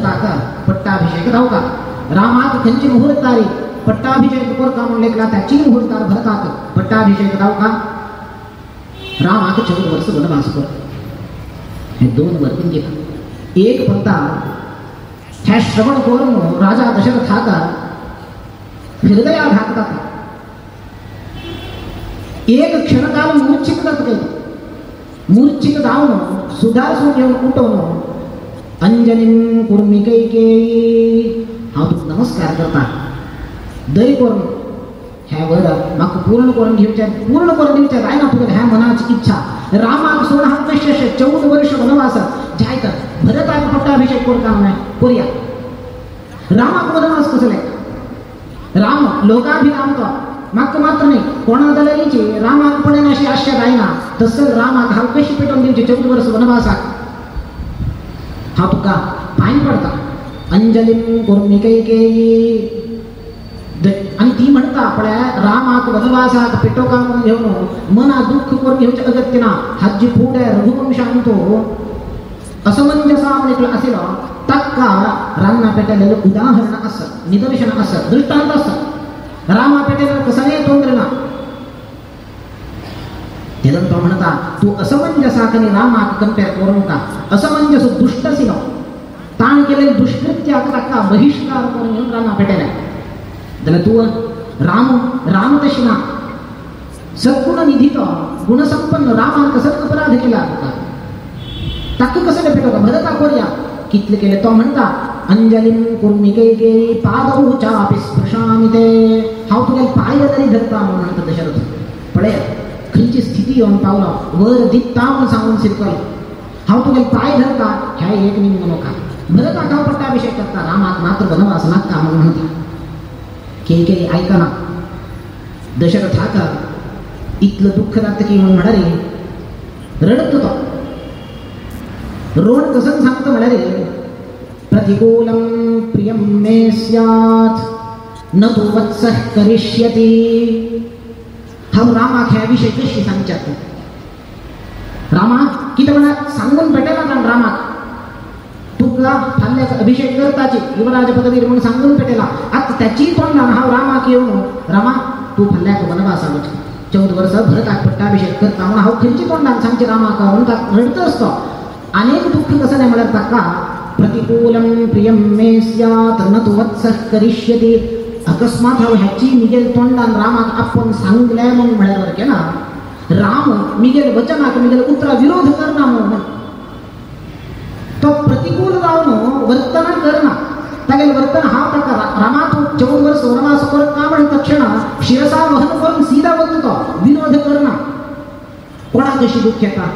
भरताक पट्टाभिषेक धावका रामाक खंची मुहूर्तारी पट्टाभिषेक कोरका म्हणलेकला त्याची मुहूर्तार भरताक पट्टाभिषेक धावका रामाक 14 वर्ष वनवास कर हे 2 वर्तीन घेता एक पंता ह्या श्रवण करून राजा दशरथाका हृदयाघात एक क्षणकाल मूर्छित जात मूर्छित जाऊन सुधारसून घेऊन उठवून अंजनीं कुर्मी कैकेयी हा तू नमस्कार करता दय करून ह्या वर म्हाका पूर्ण करून दिवचे जायना तुका ह्या मनाची इच्छा रामाक सोड हा कशे 14 वर्ष वनवास जायत भरताक पट्टाभिषेक करता नाही कोरिया रामाक वनवास कसले राम लोकाभिराम तो म्हाका मात्र नाही कोणा दलेची रामाक पडेन अशी आशा जायना तसं रामाक हांव कशी पेटोवन दिवचे 14 वर्ष वनवासाक हा तुका पांय पडता अंजलीं कुर्मी कैकेयी आणि ती म्हणता पळ्या रामाक वनवासाक पेटोका घेऊन मना दुःख करून घेवचे अगत्य ना हाजी फुडे रघुवंशांतो असमंजसा म्हणले असेल तक्का रान्ना पेटलेलं उदाहरण असं निदर्शन असं दृष्टांत असं रामा पेटेला कसं नाही तोंद्र ना त्यानं तो म्हणता तू असमंजसाकनी रामाक कंपेअर करू नका असमंजस दुष्टसी न ताण केलेले दुष्कृत्य का बहिष्कार करून येऊन रामा पेटेला त्याला तू राम तशी ना सद्गुण निधीत गुणसंपन्न रामान कसं अपराध केला तक्क कसं पेटो का भरता कोरिया कितले केले तो म्हणता अंजलीं कुर्मी कैकेयी पादौ चापि स्पृशामि ते हांव तुगे पाय तरी धरता म्हणता दशरथ पळय खंयची स्थिती येवन पावला वर दित्ता म्हणून सांगून शिरकलो हांव तुगे पाय धरता ह्या एक निम नका भरताक हांव पट्टाभिषेक करता रामाक मात्र वनवास नाका म्हणून म्हणता कैकेयी ऐकना दशरथाका इतलं दुःख जातं की म्हणून म्हणाले रडत तो रोण कसं सांगतो म्हणाले प्रतिकूलं प्रियं मे स्यात् न तु वत्सः करिष्यति हम रामाक ह्या विषय कशी सांगतात रामा किती म्हणा सांगून भेटेला कारण रामाक तुका फाल्याक अभिषेक करताची युवराज पदवी म्हणून सांगून भेटेला आता त्याची तोंडान हांव रामाक येऊन रामा तू फाल्याक वनवास आलोच 14 वर्ष भरताक पट्टाभिषेक करता म्हणून हांव खंयची तोंडान सांगचे रामाक म्हणून रडत असतो अनेक दुःख कसं नाही म्हणत ताका प्रतिकूलं प्रियं मे स्यात् न तु वत्सः करिष्यति अकस्मात हांव ह्याची मिगेल तोंडान रामाक आपण सांगले म्हणून म्हळ्यावर के ना राम मिगेल वचनाक मिगेल उतरा विरोध करना म्हणून तो प्रतिकूल जावन वर्तना करना तागेल वर्तन हांव ताका रामा तू 14 वर्ष वनवास कर का म्हण तक्षण शिरसा वहन करून सीधा बोलतो विरोध करना कोणा कशी दुःख येता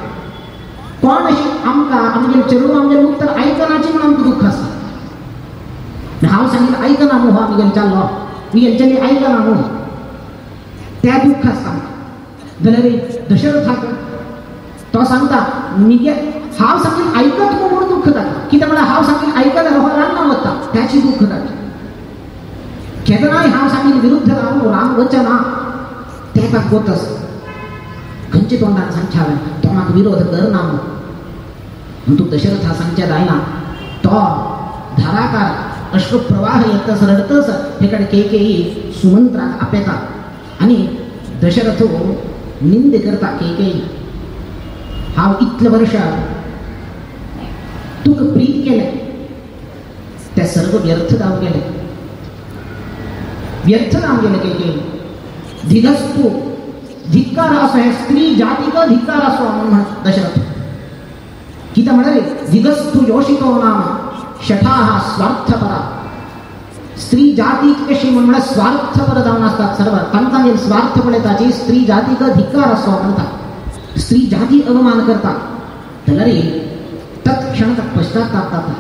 कोण अशी आमका आमगे चरून आमगे उत्तर ऐकनाची म्हणून आमकां दुःख आसता हांव सांगितलं ऐकना मुहा मिगेल चाललो मिगेल चली ऐकना मुह त्या दुःख आसता जाल्यार दशरथाक तो सांगता मिगेल हांव सांगितलं ऐकत म्हणून दुःख जाता कित्याक म्हळ्यार हांव सांगितलं ऐकत हो रान्ना वता त्याची दुःख जाता केदनाय हांव सांगितलं विरुद्ध राम वचना तेका गोतस खंयचे तोंडान सांगचे हांवें तो म्हाका विरोध करना म्हणून तू दशरथा सांगचे जायना तो धाराकार अश्रुप्रवाह येतस रडतस हे कडे कैकेयी सुमंत्राक आपयता आनी दशरथ निंद करता कैकेयी हांव इतले वर्ष तुका प्रीत केलें ते सर्व व्यर्थ जावन गेले व्यर्थ जावन गेले कैकेयी धिगस्तू धिक्कार असो हे स्त्री जातीक धिक्कार असो म्हणून दशरथ कित्याक म्हणाले धिगस्तू योषितो नाम शठाः स्वार्थपरा स्त्री जातीक कशी म्हणून स्वार्थपर जावन आसतात सर्व तांकां स्वार्थ पळयताची स्त्री जातीक धिक्कार असो म्हणटा स्त्री जाती अवमान करता जाल्यार तत्क्षण पश्चाताप जाता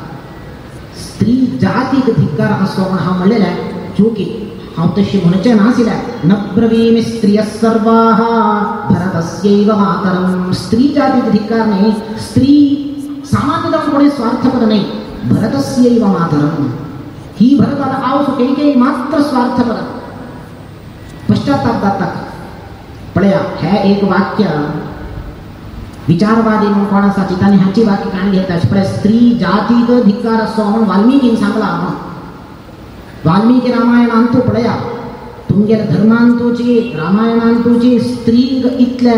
स्त्री जातीक धिक्कार असो म्हणून हांव म्हणलेलें चुकी हांव तशी म्हणचें नाशिल्लें न ब्रवीमि स्त्रियः सर्वाः भरतस्यैव मातरं स्त्री जातीक धिक्कार न्ही स्त्री सामान्य जावन कोणी स्वार्थपर न्ही भरतस्यैव मातरं ही भरताला आवसो कैकेयी मात्र स्वार्थपर पश्चाताप जाता पळया हे एक वाक्य विचारवादी म्हणून कोण आसा चितांनी हाची बाकी काणी घेता पण स्त्री जातीक धिक्कार असो म्हणून वाल्मिकीन सांगला. वाल्मिकी रामायणांतू पळया तुमगेर धर्मांतूची रामायणांतूची स्त्रीक इतले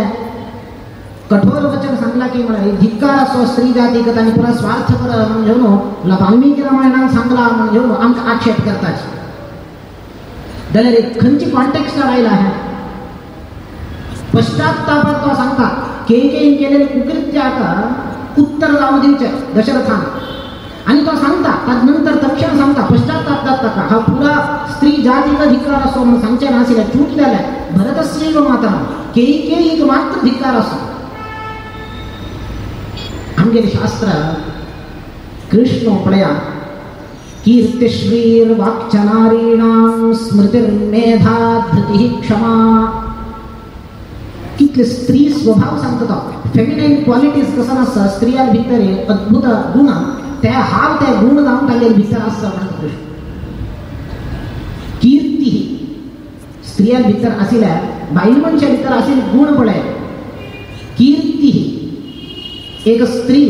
कठोर वचन सांगला की म्हळ्यार धिक्कार असो स्त्री जातीक तांणी पुरा स्वार्थ कर म्हणून घेवन वाल्मिकी रामायणान सांगला म्हणून घेवन आमकां आक्षेप करताचे जाल्यार एक खंयची कॉन्टेक्स्ट आयला हे पश्चात्तापात तो सांगता केकेन केलेले कुकृत्याक उत्तर जावं दिवचें दशरथान आणि तो सांगता त्यानंतर तक्षण सांगता पश्चात्ताप जाता हा पुरा स्त्री जातीक धिक्कार असो म्हणून सांगचें नाशिल्लें चूक जालें भरतस्यैव माता केकेयीक मात्र धिक्कार असो. आमगेलें शास्त्र कृष्ण पळया कीर्तिश्रीर वाक्चनारीणां स्मृतिर्मेधा धृतिः क्षमा कितले स्त्री स्वभाव सांगता तो फेमिनाईन क्वालिटीज कसं आसा स्त्रियां भितर अद्भुत गुण ते हाव ते गुण जावन तांगेर भितर आसता म्हणटा कृष्ण. कीर्ती स्त्रियां भितर आशिल्ल्या बायल मनशा भितर आशिल्ले गुण पळय कीर्ती एक स्त्री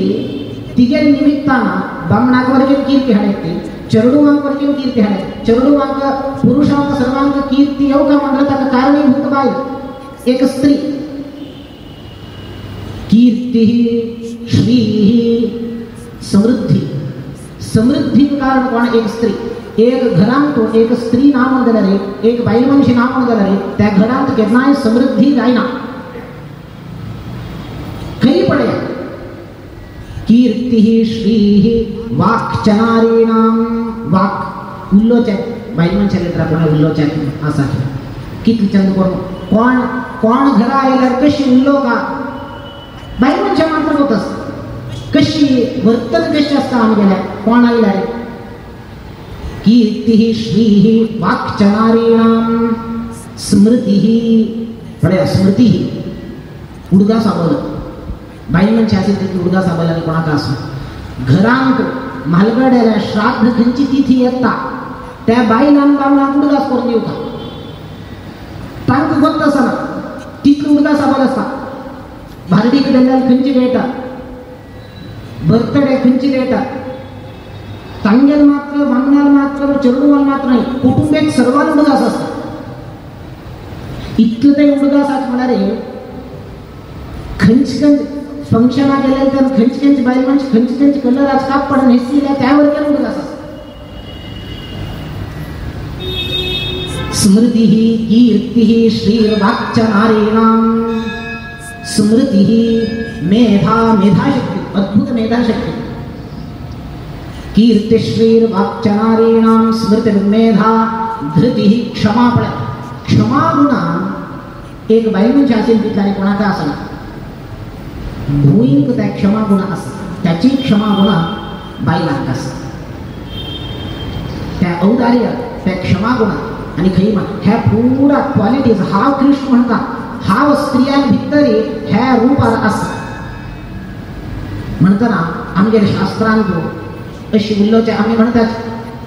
तिगे निमित्तान बामणाक वरवीं कीर्ती हाडयता चेडूवांक वरवीं कीर्ती हाडयता चेडूवांक पुरुषांक सर्वांक कीर्ती येवका म्हणटा ताका कारणीभूत बायल एक स्त्री. कीर्ती श्री समृद्धी समृद्धीक कारण कोण एक स्त्री. एक घरांत तो एक स्त्री ना म्हण जाल्यार एक बायल मनशी ना म्हण जाल्यार त्या घरांत केन्नाय समृद्धी जायना. खंय पळया कीर्ती श्री वाक्चनारीणां वाक उल्लोचन बायल मनशा भितर कोण उल्लोचन आसा कितले चंद कोण कोण घरा आयल्यार कशी उल्लोका बायल मनशा मात्र होत आसता कशी वर्तन कशी आसता आमगेल्या कोण आयल्यार कीर्ती श्री वाक्चनारीणां स्मृती पळया स्मृती उडगा साबल बायल मनशा आसा ती उडगा साबल आनी कोणाक आसूं घरांक म्हालगड्याल्या श्राद्ध खंयची तिथी येता त्या बायलांक बामणाक उडगास करून दिवता तांकां गोत आसना तितलो उडगा साबल आसता. भारडीक गेल्यार खंयची मेळटा बर्थडे खंयची मेळटा तांगेर मात्र बामणार मात्र चेडूवाल मात्र न्हय कुटुंबेक सर्वान उडगास आसता. इतले ते उडगास आसा म्हळ्यार खंयचे फंक्शनाक गेले तर खंयची बायल मनशी खंयची कलराच कापड न्हेसिल्ल्या त्या वरकेर उडगास आसता. स्मृती कीर्ती श्रीर्वाक्चनारीणां स्मृती मेधा मेधाशक्ती अद्भुत मेधाशक्ती. कीर्तिश्रीर्वाक्चनारीणां स्मृतिर्मेधा धृतिः क्षमा पळय क्षमा गुणा एक बायल मनशी आसेल तितल्यानी कोणाक आसना भुंयक त्या क्षमा गुण आसता त्याची क्षमा गुणा बायलांक आसता. त्या औदार्य त्या क्षमा गुणा आणि खंय ह्या पुरा क्वालिटीज हांव कृष्ण म्हणटा हांव स्त्रियां भितर ह्या रुपार आसा म्हणटना आमगेर शास्त्रांत अशी उल्लोचन आमी म्हणटात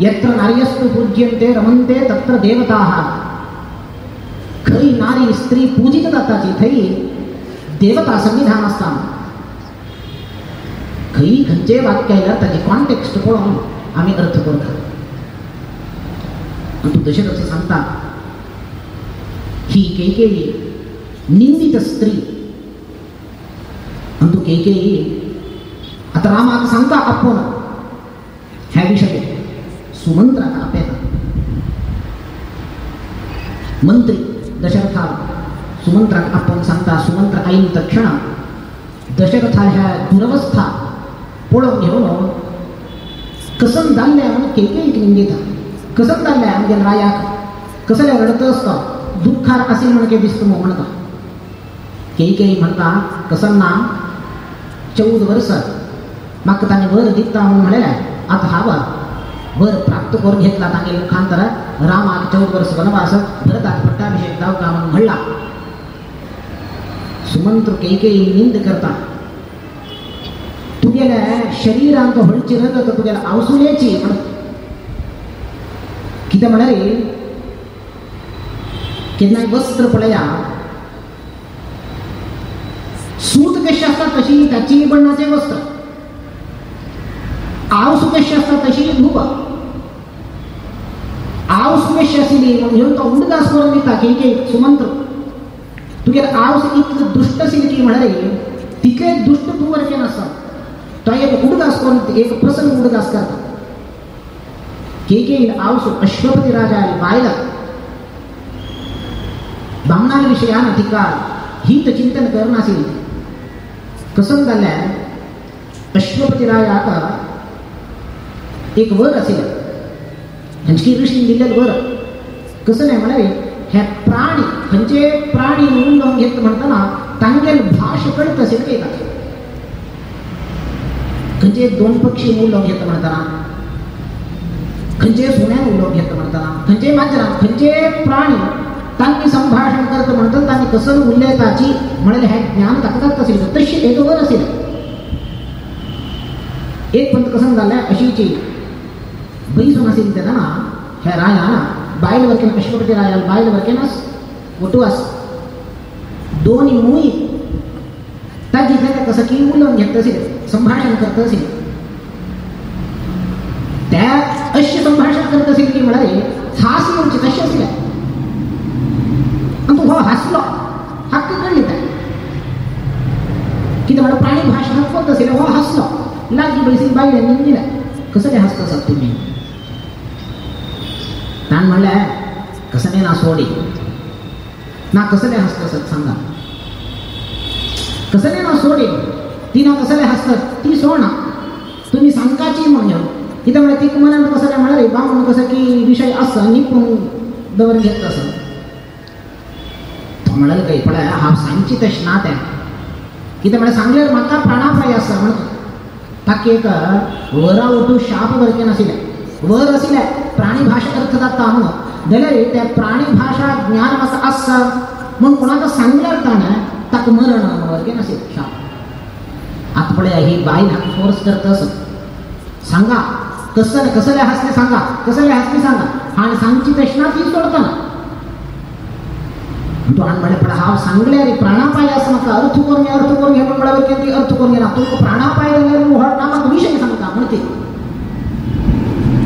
यत्र नार्यस्तु पूज्यन्ते रमन्ते तत्र देवताः खंय नारी स्त्री पूजित जाताची थंय देवता संविधान आसता. खंय खंयचें वाक्य आयल्यार ताची कॉन्टेक्स्ट पळोवन आमी अर्थ करता. तू दशरथ सांगता ही कैकेयी निंदित स्त्री तू कैकेयी आता रामाक सांगता आपण ह्या विषय सुमंत्राक आपयता. मंत्री दशरथा सुमंत्राक आपण सांगता सुमंत्र आईन तक्षण दशरथा ह्या दुरवस्था पळोवन घेवन कसन जाल्लें म्हणून कैकेयीक निंदिता. कसन जाल्लें आमगे रायाक कसले रडत आसता दुख्खार आसील म्हणके दिसता म्हणटा. कैकेयी म्हणटा कसन ना 14 वर्सां म्हाका ताणें वर दिता म्हणून म्हणलें आतां हांव वर प्राप्त करून घेतला तांगे मुखांतर रामाक 14 वर्स वनवास भरताक पट्टाभिषेक जावका म्हणून म्हणला. सुमंत्र कैकेयी निंद करता तुगेल्या शरिरांत हळची रगत तुगेल्या आवसुलेची म्हण कितें म्हळ्यार केन्नाय वस्त्र पळया सूत कशी असतात तशी त्याची बಣ್ಣाचे वस्त्र, आवसू कशी असतात तशी भूप, आवसू कशी असली म्हणून तो उडदास करून दिता की सुमंत्र तुगे आवस इतकं दुष्ट असेल की म्हणाले तिकडे दुष्ट तू वरचे नसतात तो एक उडदास करून एक प्रसंग उडदास करतात की आवसू अश्वपती राजा बायला बामणाविषयानं तिका हित चिंतन करणं असेल कसं झालंय अश्वपती राजा आता एक वर असेल हंचकी ऋषी दिलेलं वर कसं नाही म्हणाले ह्या प्राणी म्हणजे प्राणी म्हणून लावून घेत म्हणताना तांगेल भाष कळत असेल का म्हणजे दोन पक्षी मूल लावून घेत म्हणताना खंजे सोन्या उलोक घेत म्हणताना खंजे मांजरा खंजे प्राणी त्यांनी संभाषण करत म्हणतात त्यांनी कसं उल्लेखाची म्हणाले हे ज्ञान दाखवतात असेल तशी एकोवर असेल एक पंत कसं झालंय अशीची बैसून असेल त्याला ना ह्या रायाना बायल वरकेन अश्वपती रायाला बायल वरकेनस वटुवास दोन्ही मुई त्या जिथे कसं की उलवून घेत असेल संभाषण करत असेल त्या अशी संभाषण करत असेल की म्हणाले हास येऊची कशी असेल आणि तो हसलो हक्क कळली काय की तुम्हाला प्राणी भाषणात होत असेल हसलो लागी बैसी बाई निघला कसं काय हसत असत तुम्ही ताण म्हणल्या कसं नाही ना सोडी ना कसं काय हसत असत सांगा कसं नाही ना सोडी ती ना कसं काय हसतात ती सोडा तुम्ही सांगाची म्हणून इथं म्हणजे ती म्हणाल कसं काय म्हणाले बा म्हणून कसं की विषय असं निपुण दवर घेत असं तो म्हणाल काही पण हा सांगची तशी नात आहे इथं मला सांगल्यावर माका प्राणापाय असं म्हणतो ताकी एक वरा उठू शाप वरके नसेल वर असेल प्राणी भाषा अर्थ जाता म्हणून जाल्यार त्या प्राणी भाषा ज्ञान असं असं म्हणून कोणाचा सांगल्यार ताणं ताक मरण वरके नसेल शाप आतपडे ही बाई हा फोर्स करत असत सांगा कसं कसं हसले सांगा कसं हसले सांगा आणि सांगची तशना ती सोडताना तो म्हणे पण हा सांगले रे प्राणापाय असं नका अर्थ करून घे पण की अर्थ करून घे ना तो प्राणापाय नामात विषय सांगता म्हणते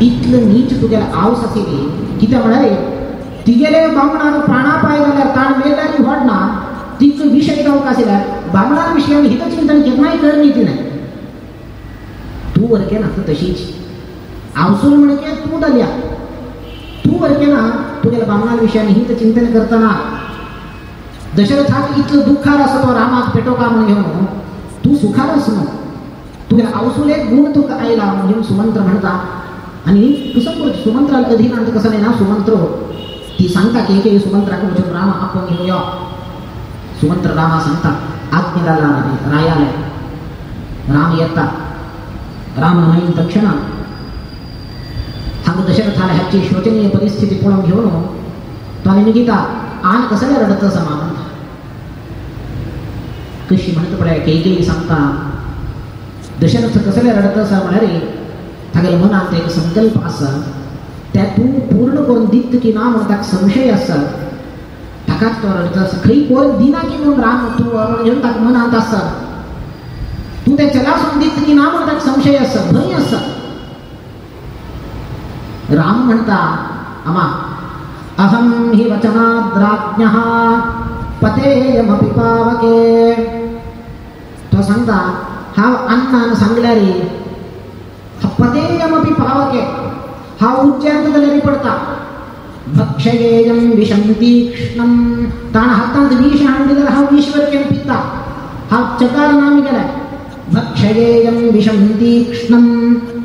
इतलं नीच तुझ्याला आवस असेल की त्या म्हणाले तिगेले बामणार प्राणापाय झाल्यावर ताण मेल्याने वाढणार तिचं विषय जाऊ का असेल बामणार विषयाने हित चिंतन घेत नाही करणी ती नाही तू वरके ना तशीच आवसून म्हणके तू दल्या तू वरके ना तुझ्याला बामणार विषयाने हित चिंतन करताना दशरथात इतकं दुःखार असतो रामात पेटो का म्हणून घेऊन तू सुखार असं तुला आवसून एक गुण तू आईला म्हणून सुमंत्र म्हणता आणि कसं सुमंत्राला कधी ना कसं नाही ना सुमंत्र ती सांगता की सुमंत्राकडून राम आपण घेऊया सुमंत्र रामा सांगता आज्ञेला रायाला राम येतात राम नाही तक्षणा हा दशरथाला ह्याची शोचनीय परिस्थिती पुढे घेऊन तो निघिता आण कसं रडत समा म्हणता कशी म्हणत पडाय काही सांगता दशरथ कसं रडत असा म्हणारे थागेल मनात एक संकल्प असा त्या तू पूर्ण करून दित की ना म्हणता संशय असा टाकात तो रडत असं खरी कोण दिना की म्हणून राम तू घेऊन टाक मनात असा तू त्या चला संदित की ना म्हणता संशय असा भय असा राम म्हणता आमा अहम हि वचनाद्राज्ञः पतेयमपि पावके तो सांगता हा अण्णानं सांगल्या रे हा पतेयमपि पावके हा उच्चांत झालेली पडता भक्षयेयम विषम तीक्ष्णम ताण हातात विष आणलेला हा विश्वर केम पिता हा चकार नामी गेलाय भक्षयेयम विषम तीक्ष्णम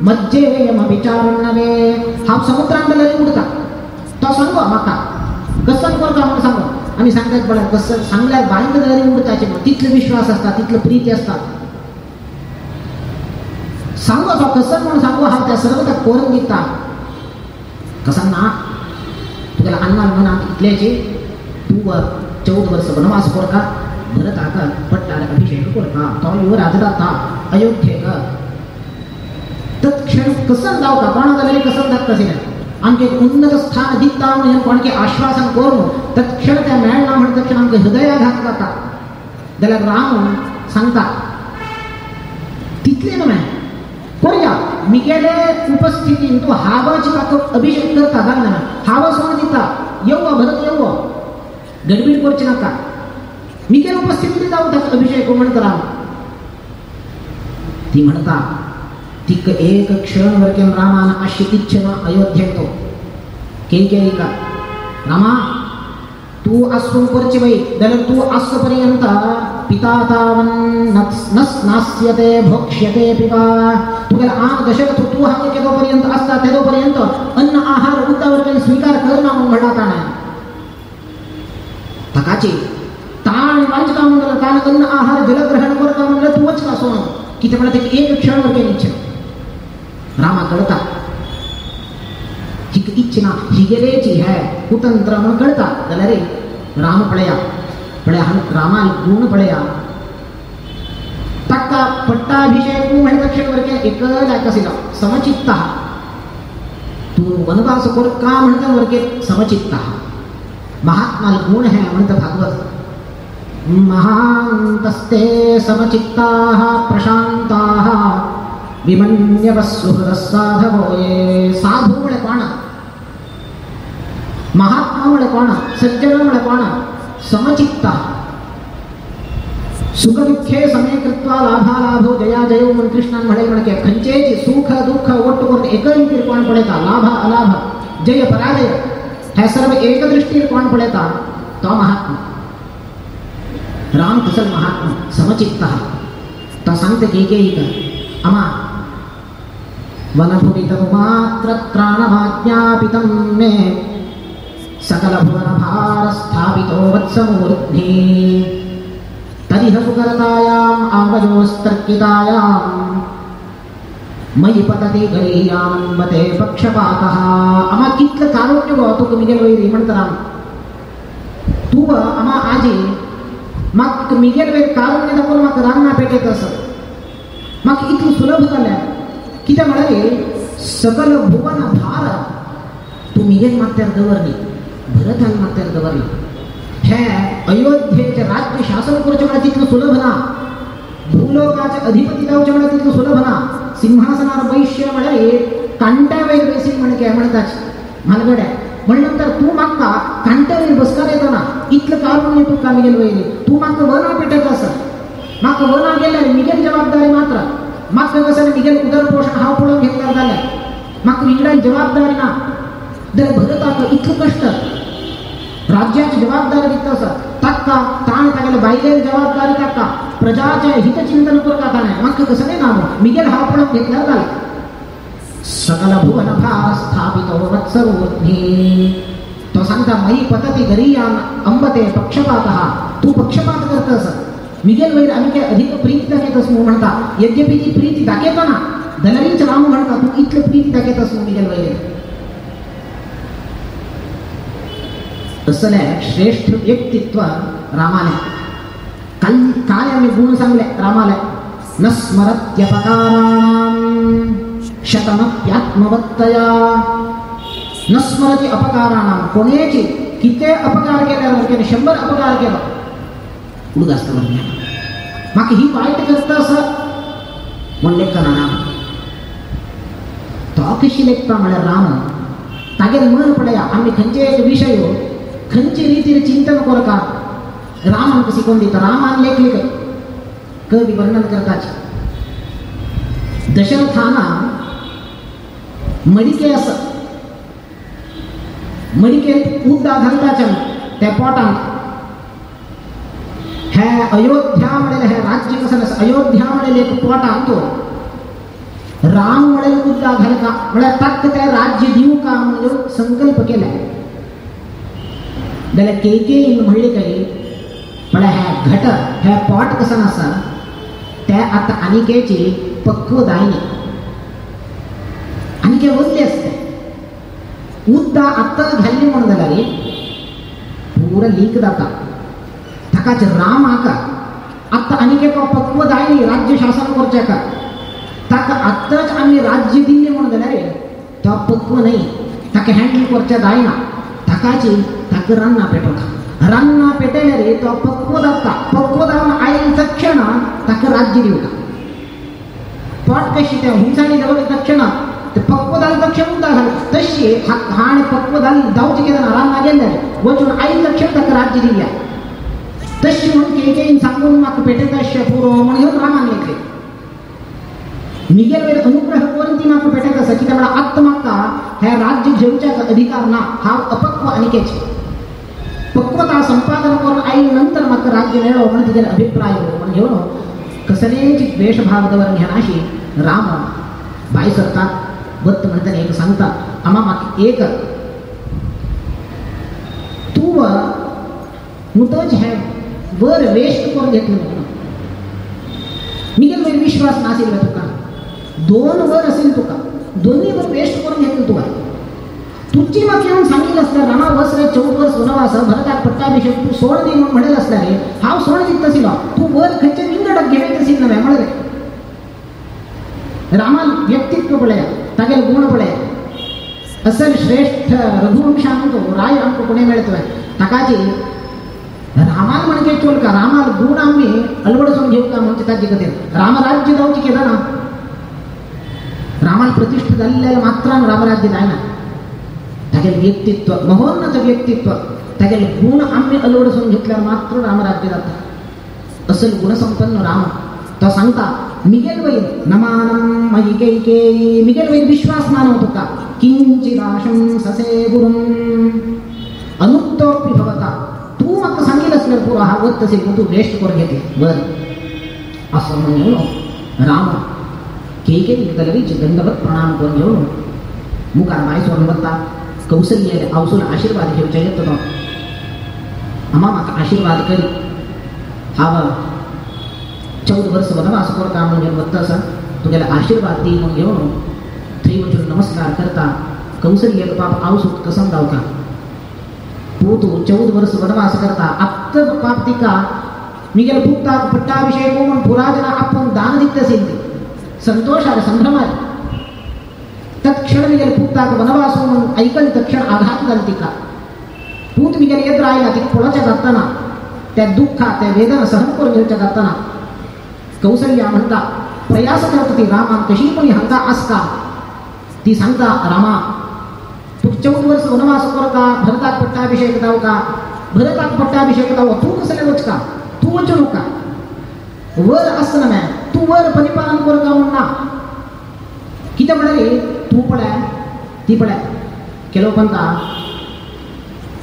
मज्जेयमपि चारणवे हा समुद्रांत झालेली उडता तो सांगू माका कसं करता म्हणून सांगू आम्ही सांगतात बघा कसं सांगल्या बांध जरी उडताचे तिथलं विश्वास असतात तिथलं प्रीती असतात सांगू तो कसं म्हणून सांगू हा त्या सर्व त्या कोरण दिसता कसं ना तुला अन्नाल मनात इथल्याचे तू 14 वर्ष वनवास करता भरत आका पट्टाला अभिषेक करता तो युव राजदाता अयोध्ये का तत्क्षण कसं जाऊ का कोणा झालेले कसं जात कसे आमचे उन्नत स्थान दिता म्हणून कोणके आश्वासन करून तत्क्षण त्या मेळना म्हणत तक्षण आमचे हृदयाघात जाता त्याला राम सांगता तिथले न्हय कोरया मिगेले उपस्थितीन तो हावाची ताका अभिषेक करता जाणा हावा सोन दिता येव भरत येव गडबीड करची नाका मिगेले उपस्थितीन जाऊ ताका अभिषेक म्हणता ती म्हणता तिक एक क्षण वरकेन रामान आशितिच्छन अयोध्येतो केकेई का रामा तू असू करची बाई दल तू असपर्यंत पिता तावन नस्नास्यते भोक्ष्यते पिता तुला आग दशरथ तू हा केदोपर्यंत असता तेदोपर्यंत अन्न आहार उद्दावर स्वीकार करणं म्हणता नाही तकाची ताण वांचता म्हणलं ताण अन्न आहार जलग्रहण करता म्हणलं तूच का सोन किती म्हणत एक क्षणवर केली इच्छा रामा कळता हिक इच्छना हिगेलेची है कुतंत्र मन कळता दला रे राम पळया पळया रामा गुण पळया तक्का पट्टाभिषेक म्हणत क्षणवर के एक लाकसिला समचित्ता तू वनवास कर का म्हणता वरके समचित्ता महात्मा गुण है म्हणत भागवत महांतस्ते समचित्ताः प्रशांताः विमन्यवस्सुहृदः साधवो ये साधू म्हणे कोण महात्मा म्हणे कोण सज्जन म्हणे कोण समचित्ता सुख दुःखे समे कृत्वा लाभालाभो जया जयो मन कृष्णान म्हणे म्हणके खंचेची सुख दुःख ओट्टू करून एक रीतीर कोण पडेता लाभ अलाभ जय पराजय हे सर्व एक दृष्टीर कोण पडेता तो महात्मा राम तसल महात्मा समचित्ता तो सांगते केकेई का अमा वनभुवितमात्र त्राणमाज्ञापितं मे सकलभुवनभार स्थापितो वत्समूर्ध्नि तदिह सुकरतायाम् आवयोस्तर्कितायाम् मयि पतति गरीयान्वते पक्षपातः अमा कितलं कारुण्य गो तुका मिगेल वैरी म्हणता तू अमा आजी म्हाका मिगेल वैर कारुण्य दाखोवन म्हाका रान्ना पेटयत आसा म्हाका इतलें सुलभ जालें कित्याक म्हळ्यार सकल भुवन भार तू मिगेल माथ्यार दवरली भरतान माथ्यार दवरला हे अयोध्येचे राज्य शासन करचें म्हळ्यार तितलें सुलभ ना भूलोकाचे अधिपती जावचें म्हळ्यार तितलें सुलभ ना सिंहासनार बैश्य म्हळ्यार कांट्या वयर बसीन म्हणके म्हणटाच म्हालगड्या म्हणल्यार तू म्हाका कांट्या वयर बसकार येतना इतलें कारुण्य तुका मिगेल वयली तू म्हाका वना पेटयत आसा म्हाका वना गेल्यार मिगेल जबाबदारी मात्र म्हाका कसं मिगेल उदरपोषण हांव पळोवन घेतल्यार जालें म्हाका विंगडान जबाबदारी ना जाल्यार भरताक इतलो कश्ट राज्याची जबाबदारी दिता आसा ताका ताण तागेल्या बायलेर जबाबदारी ताका प्रजाचें हितचिंतन करता ताणें म्हाका कसं नाही ना मिगेल हांव पळोवन घेतल्यार जालें सकल भुवन भार स्थापितो वत्सरूर्ध्नि तो सांगता मयि पतति गरीयान् अंबते पक्षपातः तू पक्षपात करतस मिगेल वैर आम्ही काय अधिक प्रीती दाखयतस म्हणता यद्यपि ती प्रीती दाखयता ना दलरीच राम म्हणता तू इतले प्रीती दाखयतस मिगेल वैर असले श्रेष्ठ व्यक्तित्व रामाने काय आम्ही गुण सांगले रामाले न स्मरत्यपकाराणां शतमप्यात्मवत्तया न स्मरति अपकाराणां कोणेची किती अपकार केल्यावर 100 अपकार केला उडगास्त म्हणल्या म्हाका ही वाईट करता आसा म्हणले कळना तो कशी लेखता म्हळ्यार राम तागेर मन पडया आमी खंयचे एक विशय खंयचे रितीर चिंतन करता राम आमकां शिकोवन दिता रामान लेखली कवी वर्णन करताचे दशरथाना मडिके आसा मडिकेत उद्दा घालताचे त्या पोटांत हे अयोध्या म्हणले हे राज्य कसं नसं अयोध्या म्हणले एक पोटांत तो राम म्हणले उद्दा घालता म्हळ्यार ताका ते राज्य दिवू का म्हणून संकल्प केला जाल्यार केकेईन म्हणले काय म्हळ्यार हे घट हे पोट कसं नसा ते आता अनिकेची पक्व दायनी अनिके वरली असते उद्दा आत्ता घाल्ली म्हणून जाल्यार पुरा लीक जाता ताकाच राम आका आत्ता अनिके पक्व दायनी राज्य शासन करचे का ताका आत्ताच आम्ही राज्य दिल्ली म्हणून जाल्यार तो पक्व नाही ताका हँडल करचे दायना ताकाची ताका रान्ना पेटोवता रान्ना पेटयले रे तो पक्व जावन आईल तक्षण ताका राज्य दिवता पोट कशी त्या हुंसाणी जावन तक्षण ते पक्व जावन तक्षण उदा घाल तशी हाण पक्व जावचे केदार रान्ना गेले वचून आईल तक्षण ताका राज्य दिल्या तशी म्हणून केकेन सांगून म्हाका पेटयता पुरो म्हणून रामान येतले मिगेल वेळ अनुग्रह करून ती म्हाका पेटयत आसा कित्याक म्हळ्यार आत्ता म्हाका हे राज्य घेवच्याचो अधिकार ना हांव अपक्व आनिकेचे पक्वता संपादन करून आईल नंतर म्हाका राज्य मेळ्ळो म्हणून तिचेर अभिप्राय म्हणून घेवन कसलेची द्वेषभाव दवरून घेनाशी राम भाई सरतात बत्त म्हणटना एक सांगता आमा म्हाका एक तूं मुतच हे वर वेस्ट करून घेतलो म्हणून मिगेल वेळ विश्वास नाशिल्लो तुका 2 वर असेल तुका दोन्ही वर वेस्ट करून घेतलो तुका तुझी म्हाका येवन सांगिल्लें आसल्यार रामा वच रे 14 वर्स वनवास भरताक पट्टाभिषेक तूं सोड दी म्हणून म्हणलें आसल्यार रे हांव सोड दित आशिल्लो तूं वर खंयचे विंगडक घेवयत आशिल्लो न्हय म्हण रे रामान व्यक्तित्व पळया तागेले गुण पळया असल श्रेष्ठ रघुवंश आमचो राय आमकां कोणें मेळतोय ताकाची रामान म्हणजे चोल का रामाल गुण आम्ही अलवडसून घेऊ का म्हणजे ताची कथेन रामराज्य जावची केदां ना रामान प्रतिष्ठा जाल्ल्या मात्रान रामराज्य जायना तागेलें व्यक्तित्व महोन्नत व्यक्तित्व तागेले गुण आम्ही अलवडसून घेतल्यार मात्र रामराज्य जाता असल गुणसंपन्न राम तो सांगता मिगेल वैर नमानं मयि कैकेयी मिगेल वैर विश्वास मानव तुका किंचिदाशं ससे गुरुं अनुक्तोऽपि भवता तू म्हाका सांगिल्लें आसल्यार पुरो हांव वत तशें तूं वेस्ट करून घेतली बरें असो म्हणून राम केकेन दलवीचे दंडवत प्रणाम करून घेवन मुखार माय सोडून वता कौसल्य आवसून आशीर्वाद घेवचे येता तो अमा म्हाका आशीर्वाद करी हांव 14 वर्स वनवास करता म्हणून वता आसा तुगेले आशीर्वाद दी म्हणून घेवन थंय वचून नमस्कार करता कौसल्य बाप आवसूत कसम जावका तू 14 वर्स वनवास करता आत्त बाप तिका मिगेल पुत्ताक पट्टाभिषेक म्हणून पुराजना आपण दान दित असेल ती संतोषार संभ्रमार तत्क्षण मिगेल पुत्ताक वनवास म्हणून ऐकल तत्क्षण आघात जाल तिका पूत मिगेल येत राहिला ती पळोवच्या जाताना त्या दुःखा त्या वेदना सहन करून घेवच्या जाताना कौसल्या म्हणता प्रयास करता ती रामान कशी पण हांगा आसता ती सांगता रामा तू 14 वर्स वनवास करता भरताक पट्टाभिषेक जावका भरताक पट्टाभिषेक जावं तू कसले वचका तू वचू नका वर आसना मॅ तू वर परिपालन करता म्हणना कितें म्हळ्यार तू पळय ती पळय केलो म्हणटा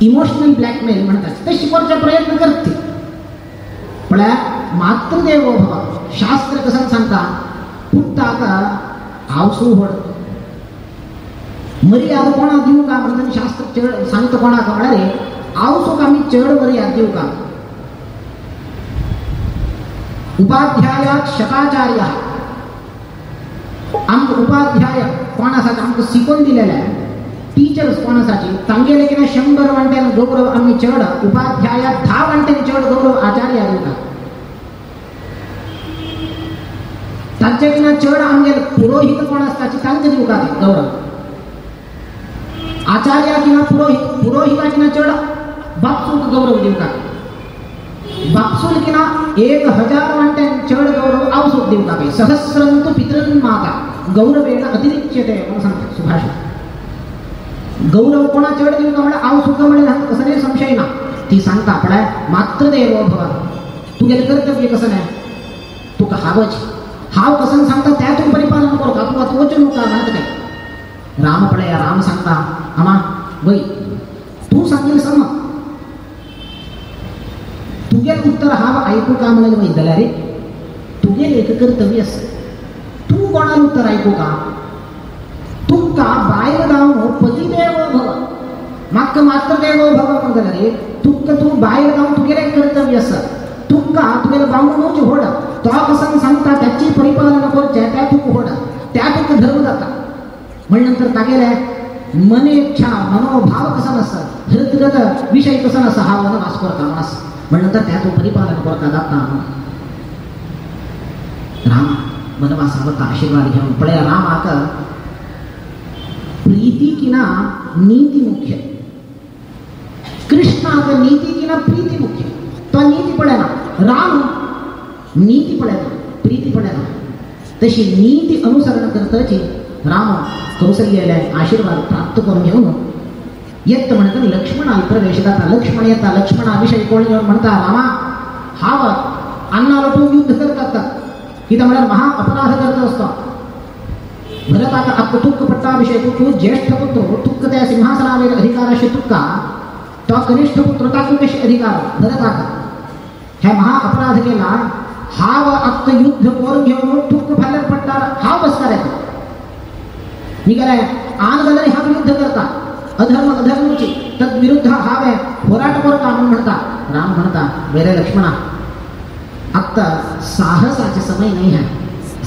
इमोशनल ब्लॅकमेल म्हणटात तशी करचे प्रयत्न करते पळय मातृदेवो भव शास्त्र कसं सांगता पुत्ताक आवसू व्हड मर्यादा कोणाक दिवं का म्हणटा शास्त्र चड सांगता कोणाक म्हळ्यार आवसूक आमी चड मर्यादा दिवं का उपाध्यायाक शताचार्य आमकां उपाध्याय कोण आसा आमकां शिकून दिलेले टीचर्स कोण आसाची तांगेले कितें 100 वांट्यान गौरव आमी चड उपाध्यायाक 10 वांट्यान चड गौरव आचार्य दिवता तांचे कितें चड आमगेले पुरोहित कोण आसता तांकां दिवं का गौरव आचार्य किंवा पुरोहिता किंवा चढ बापसूक गौरव दिवका बापसूल किंवा 1000 वांट्यान चढ गौरव आवसूक दिवका काही सहस्रंतु पितृन् माता गौरवेण अतिरिच्यते म्हणून सांगतात सुभाष गौरव कोणा चढ दिवका म्हणजे आवसूक म्हणजे कसले संशय ना ती सांगता पळय मातृदेवो भव तुगेलें कर्तव्य कसं नाही तुका हावच हाव कसं सांगता त्या तू परिपालन करता तू आता वचून नका म्हणत काय राम पळया राम सांगता आमा वय तू सांगेल सम तुगेल उत्तर हांव आयकू का म्हणून वय जाल्यार रे तुगेल एक कर्तव्य आसा तू कोणाल उत्तर आयकू का तुका बायल जावन पतिदेवो भव म्हाका मातृदेवो भव म्हणून जाल्यार रे तुका तू बायल जावन तुगेलें एक कर्तव्य आसा तुका तुगेले बांगूच व्हड तो कसं सांगता त्याची परिपालन करचें त्या तुका व्हड त्या तुका धर्म जाता म्हणल्यानंतर तागेले मनेच्छा मनोभाव कसा नसता हृदगत विषय कसा नसा हा वनवास करता म्हणस म्हणल्यानंतर त्या तो परिपालन करता जाता राम वनवासावरता आशीर्वाद घेऊन पळया रामाक प्रीती किना नीती मुख्य कृष्णाक नीती की ना प्रीती मुख्य तो नीती पडेना राम नीती पडेना प्रीती पडेना तशी नीती अनुसरण करताची राम कौसल्याला आशीर्वाद प्राप्त करून घेऊन येत म्हणतात लक्ष्मणाला प्रवेश दाता लक्ष्मण येता लक्ष्मणाविषयी कोण म्हणता रामा हाव अन्नाला तो युद्ध करतात की म्हणल्यार महा अपराध करत असतो भरताका अक्क तुक्क पट्टाभिषय तू ज्येष्ठ पुत्र तुक्क त्या सिंहासनावर अधिकाराशी तुक्का तो कनिष्ठ पुत्र ताकू कशी अधिकार भरताका ह्या महा अपराध केला हाव अक्क युद्ध करून घेऊन तुक्क फाल्यार पट्टा हाव बस करायचा निघालाय आन जाल्यार ह्या युद्ध करता अधर्म अधर्मची तद्विरुद्ध हावे होराट करता म्हणून म्हणता राम म्हणता वेरे लक्ष्मणा आता साहसाचे समय नाही है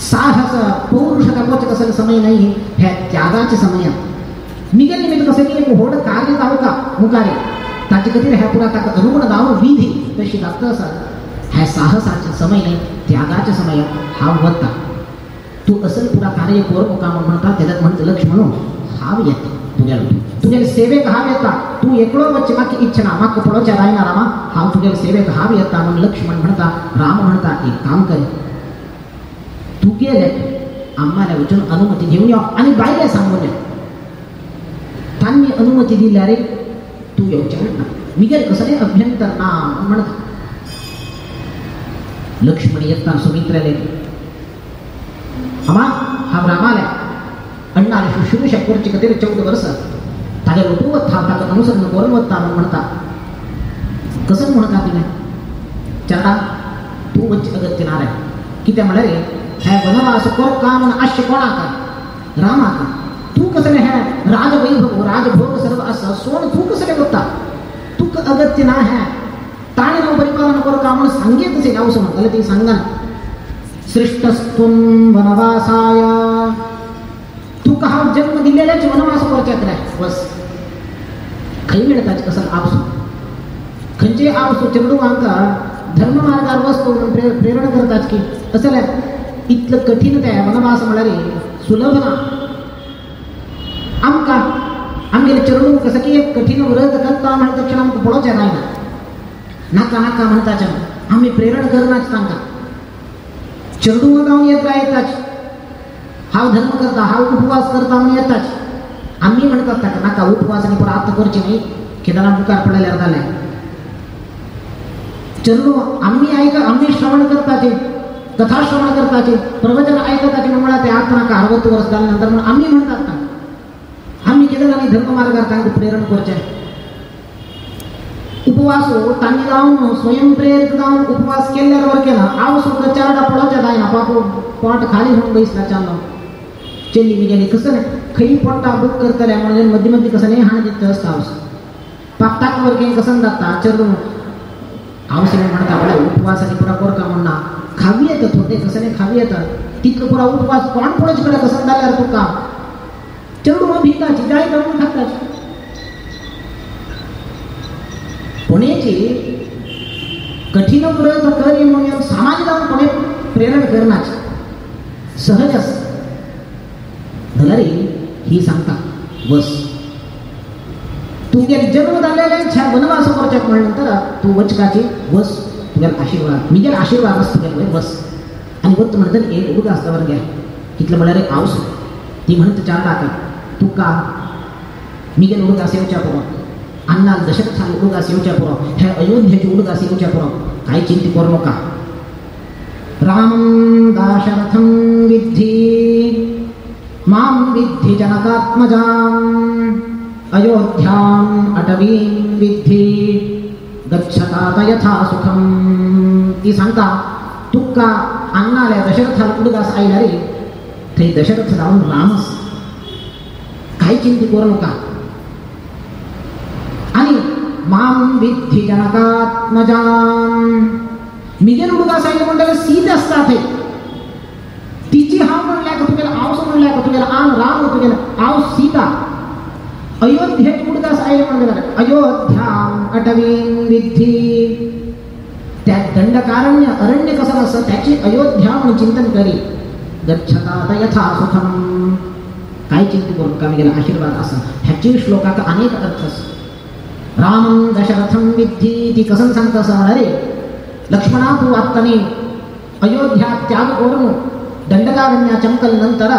साहस पौरुष दाखवायचे कसं समय नाही है त्यागाचे समय निघेल निमित्त कसं की एक होड कार्य जाऊ का मुकारे ताची कधी ह्या पुरा ताका अनुगुण दाव विधी तशी दाखत असत ह्या साहसाचे समय नाही त्यागाचे समय हा वत्ता तू असल पुरा कार्य कोर मुकाम म्हणता त्याच्यात म्हणतं लक्ष्मण हाव येत तुझ्या सेवेक हाव येता तू एकलो वच्चे माकी इच्छा ना माक पडोच्या रायना रामा हाव तुझ्या सेवेक हाव येता म्हणून लक्ष्मण म्हणता राम म्हणता एक काम करे तू गेले आम्हाला वचन अनुमती घेऊन या आणि बायले सांगून त्यांनी अनुमती दिल्या रे तू येऊच्या म्हणता मी गेले कसं नाही अभ्यंतर ना म्हणता लक्ष्मण येता सुमित्राले आम्हा हा रामाला अण्णाला शुश्रूषा करची कधी 14 वर्ष ताज्या लोटवत थांबता का अनुसरण करून म्हणता कसं म्हणता तिने चरडा तू वच्चे अगत्य नाराय की त्या म्हणाले ह्या वनवास कोर काम आश्य कोणाका रामाका तू कसं ह्या राजवैभव राजभोग सर्व असं सोन तू कसं होता तू अगत्य ना ह्या ताणे नाव परिपालन कोर काम सांगेत असे नाव समजलं ते सांगा सृष्टस्तुम वनवासाय तू कहा जन्म दिलेल्याच वनवास करच्या कराय बस काही मिळतात कसं आपसू खंचे आपसू चेडू आमका धर्म मार्गावर वस्तू प्रेरणा करतात की असं इतलं कठीण त्या वनवास म्हणाले सुलभ ना आमका आमगे चरणू कसं की एक कठीण व्रत करता म्हणत क्षण आमक पडोच्या नाही ना नाका नाका म्हणताच्या आम्ही प्रेरणा करणार सांगा चरडू गावून येत राहताच हा धर्म करता हा उपवास करता म्हणून येताच आम्ही म्हणतात का नाका उपवास आणि आता करचे नाही केदारा मुकार पडायला झालाय चरणू आम्ही ऐका आम्ही श्रवण करताचे कथा श्रवण करताचे प्रवचन ऐकताचे म्हणून ते आता नाका 60 वर्ष झाल्यानंतर म्हणून आम्ही म्हणतात का आम्ही केदाराने धर्म मार्गात काय प्रेरण करचे उपवास तांनी जाऊन स्वयंप्रेरित जाऊन उपवास केल्यावर केला आव सुद्धा 4 पडायच्या जाय ना बापू पोट खाली होऊन बसला चाललो चेल्ली मी गेली कसं नाही खरी पोटा बुक करतल्या म्हणजे मध्ये मध्ये कसं नाही हाण देत असतं पापटाकवर काही कसं जाता चरून आवश्यक म्हणता बडा उपवासाने पुरा कोर का म्हणणा खावी येतात होते कसं नाही खावी येतात तिथलं पुरा उपवास कोण पुढेच कडे कसं झाल्यावर तू का चरून मग भिकाची जाय जाऊन खाताची पुण्याची कठीण व्रत करी म्हणून समाज जाऊन पुणे प्रेरण करण्याची सहज असत धलारी ही सांगता बस तू गेली जन्म झालेल्या वनवास करच्यात म्हणल्यानंतर तू वचकाची बस तुझ्या आशीर्वाद मी गेला आशीर्वाद असतो गेलो बस आणि वत म्हणतात एक उगा असल्यावर घ्या तिथलं म्हणाले आवस ती म्हणत 4 टाका तू का मी गेलो उगा सेवच्या पुरा अन्ना दशरथाला उगा सेवच्या पुरा ह्या अयोध्येची उगा सेवच्या पुरा काय चिंती करू नका राम दाशरथं विद्धि मां विद्धि जनकात्मजाम् अयोध्याम् अटवीं विद्धि गच्छतात यथा सुखम ती सांगता तुक्का अन्नाला दशरथाला उडगास आयला रे ते दशरथ जाऊन रामस काही चिंती करू नका आणि मां विद्धि जनकात्मजाम् मिगेल उडगास आयला म्हणल्याला सीत असतात हे तिची हा म्हणल्या का तुझ्याला आवस म्हणल्या का तुझ्याला आन राम तुझ्याला आव सीता अयोध्येत उडदास आईला म्हणलं अयोध्याम अटवीं विद्धि त्या दंडकारण्य अरण्य कसं असं त्याची अयोध्या म्हणून चिंतन करी गच्छतात यथा सुखम काय चिंती करून का गेला आशीर्वाद असं ह्याची श्लोकाचा अनेक अर्थ रामं दशरथं विद्धी ती कसं सांगता असं रे लक्ष्मणा तू आत्ताने अयोध्या त्याग करून दंडकारण्या चंकल नंतर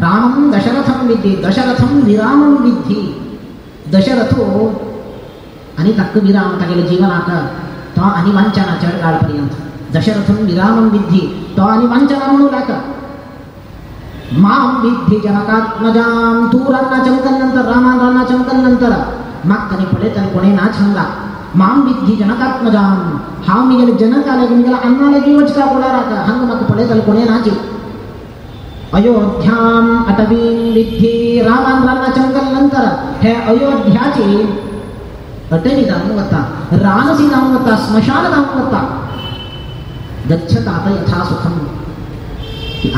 रामं दशरथं विद्धी दशरथं विरामं विद्धी दशरथो आणि तक्क विराम तागेले जीवनाक तो आणि वांचना चढकाळपर्यंत दशरथं विरामं विद्धी तो आणि वांचना म्हणू लाग माम विद्धी जनकात्मजाम तू रान्ना चंकल नंतर रामान रान्ना चंकल नंतर मक्कनी पडे तर कोणे ना छंदा माम विद्धी जनकात्मजाम हा मिगेल जनकाले मिगेल अन्नाले जीवचका कोडाराक हंग मक पडे तर कोणे नाची अयोध्याम अटवीं विद्धी रामान रान्ना चंकल नंतर हे अयोध्याची अटवी दामवता रानसी दामवता स्मशान दामवता गच्छत आता यथा सुखम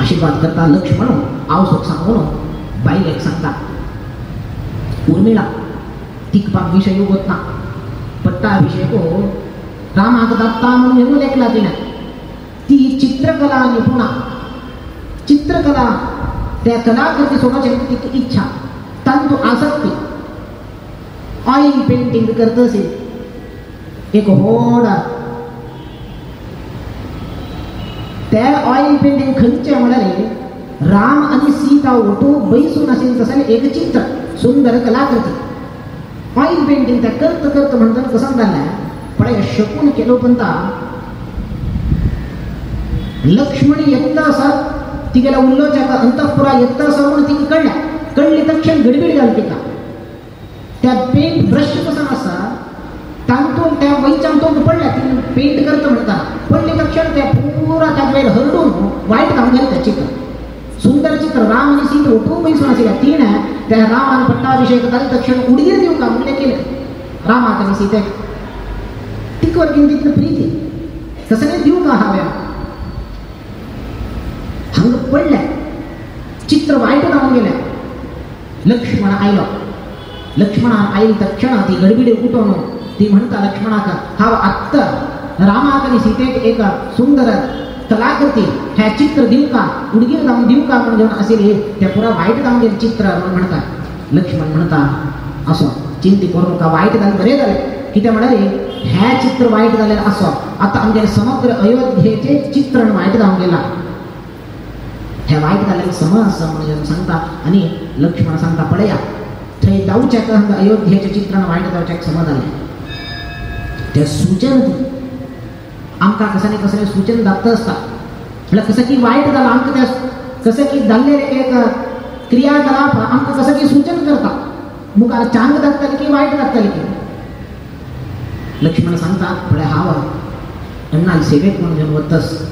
आशीर्वाद करता लक्ष्मण आव सुख सांगून बाई एक सांगता उर्मिला तिकपाक विषय होत ना पट्टा विषय को रामाक दत्ता म्हणून येऊन लेखला तिने ती चित्रकला निपुणा चित्रकला त्या कलाकृती सोडायची ती इच्छा तंतु आसक्ती ऑइल पेंटिंग करत असेल एक होड त्या ऑइल पेंटिंग खंयचे म्हणाले राम आणि सीता ओटो बैसून असेल तसं एक चित्र सुंदर कलाकृती ऑइल पेंटिंग त्या करत करत म्हणतात कसं झालं पण शकून केलो पण लक्ष्मणी येत असा ती गेला उल्लोच्या अंतपुरा येत असं म्हणून ती कळली तक्षण गडबड घालते का त्या पेंट ब्रश कसा असा तांतून त्या वैचान तो पडल्या ती पेंट करत म्हणता पडले तक्षण त्या पुरा त्या वेळ हरडून वाईट काम झालं त्या चित्र सुंदर चित्र राम आणि सीता उठून बैसून असेल तीन त्या राम आणि पट्टाभिषेक झाले तक्षण उडगीर देऊ का म्हणले केलं रामात आणि सीते तिकवर किंचित प्रीती तसं नाही देऊ का हव्या हंग पडल्या चित्र वाईट जाऊन गेल्या लक्ष्मण आई तक्षण ती गडबिडी उठवून ती म्हणता लक्ष्मणाका हा आत्ता रामाक आणि सीतेक एक सुंदर कलाकृती ह्या चित्र देऊ का उडगीर जाऊन देऊ का म्हणून घेऊन असेल त्या पुरा वाईट जाऊन गेले चित्र म्हणून म्हणतात लक्ष्मण म्हणता असो चिंती करू नका वाईट झालं बरे झाले की ते म्हणाले ह्या चित्र वाईट झाले असो आता आमच्या समग्र अयोध्येचे चित्रण वाईट जाऊन गेला ह्या वाईट झालेले समज म्हणून सांगता आणि लक्ष्मण सांगता पडया थंय जाऊच्या अयोध्येचे चित्रण वाईट जाऊच्या समज आले त्या सूचन आमका कसाने कसाने सूचन दाखत असतात म्हटलं कसं की वाईट झालं आमचं त्या कसं की झालेले एक क्रियाकलाप आमचं कसं की सूचन करता मुका चांग दाखताली की वाईट दाखताली की लक्ष्मण सांगतात पुढे हावा त्यांना सेवेक म्हणून घेऊन होतस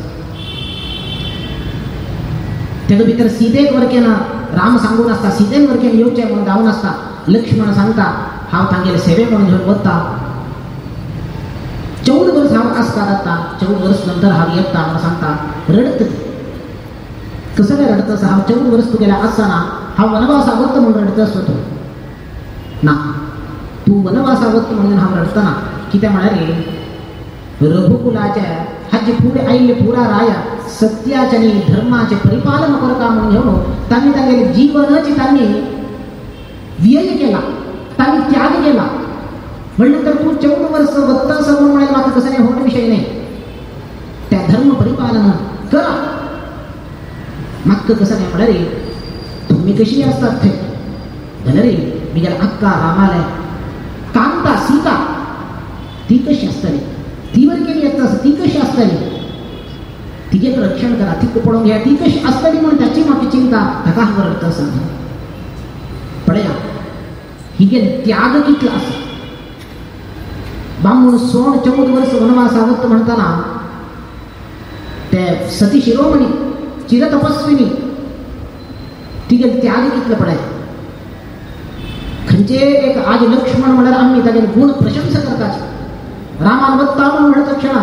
त्याच्या भीतर सीतेक वरकेन राम सांगून असता सीतेन वरकेन येऊचे म्हणून जाऊन असता लक्ष्मण सांगता हाव तांगेले सेवे म्हणून घेऊन होता 14 वर्ष हा असता दत्ता 14 वर्ष नंतर हा येता म्हणून सांगता रडत कसं काय रडतस हा 14 वर्ष तू गेला असताना हा वनवासावत म्हणून रडतस होतो ना तू वनवासावत म्हणून हा रडताना की त्या म्हणाले रघुकुलाच्या हज पुढे आईले पुरा राया सत्याचे आणि धर्माचे परिपालन करता म्हणून घेऊन त्यांनी त्यांनी जीवनाची त्यांनी व्यय केला त्यांनी त्याग केला म्हणलं तर तू 14 वर्ष वत्ता समोर म्हणायला मात्र कसं नाही होणं विषय नाही त्या धर्म परिपालन करा मग कसं नाही म्हणाले तुम्ही कशी असतात ते झालं रे मी गेला अक्का रामालय कांता सीता ती कशी असताली ती वर केली असतात ती कशी असताली तिचे रक्षण करा ती पडून घ्या ती कशी असताली म्हणून त्याची मागची चिंता धकावर रडत असं पडया ही गे त्याग कितला असं बामून 14 वर्ष वनवासावत म्हणताना त्या सती शिरोमणी चिरतपस्विनी तिथे त्याग कितलं पडाय खंचे एक आज लक्ष्मण म्हणाल आम्ही त्याचे गुण प्रशंसा करतात रामावत्ता म्हणत क्षण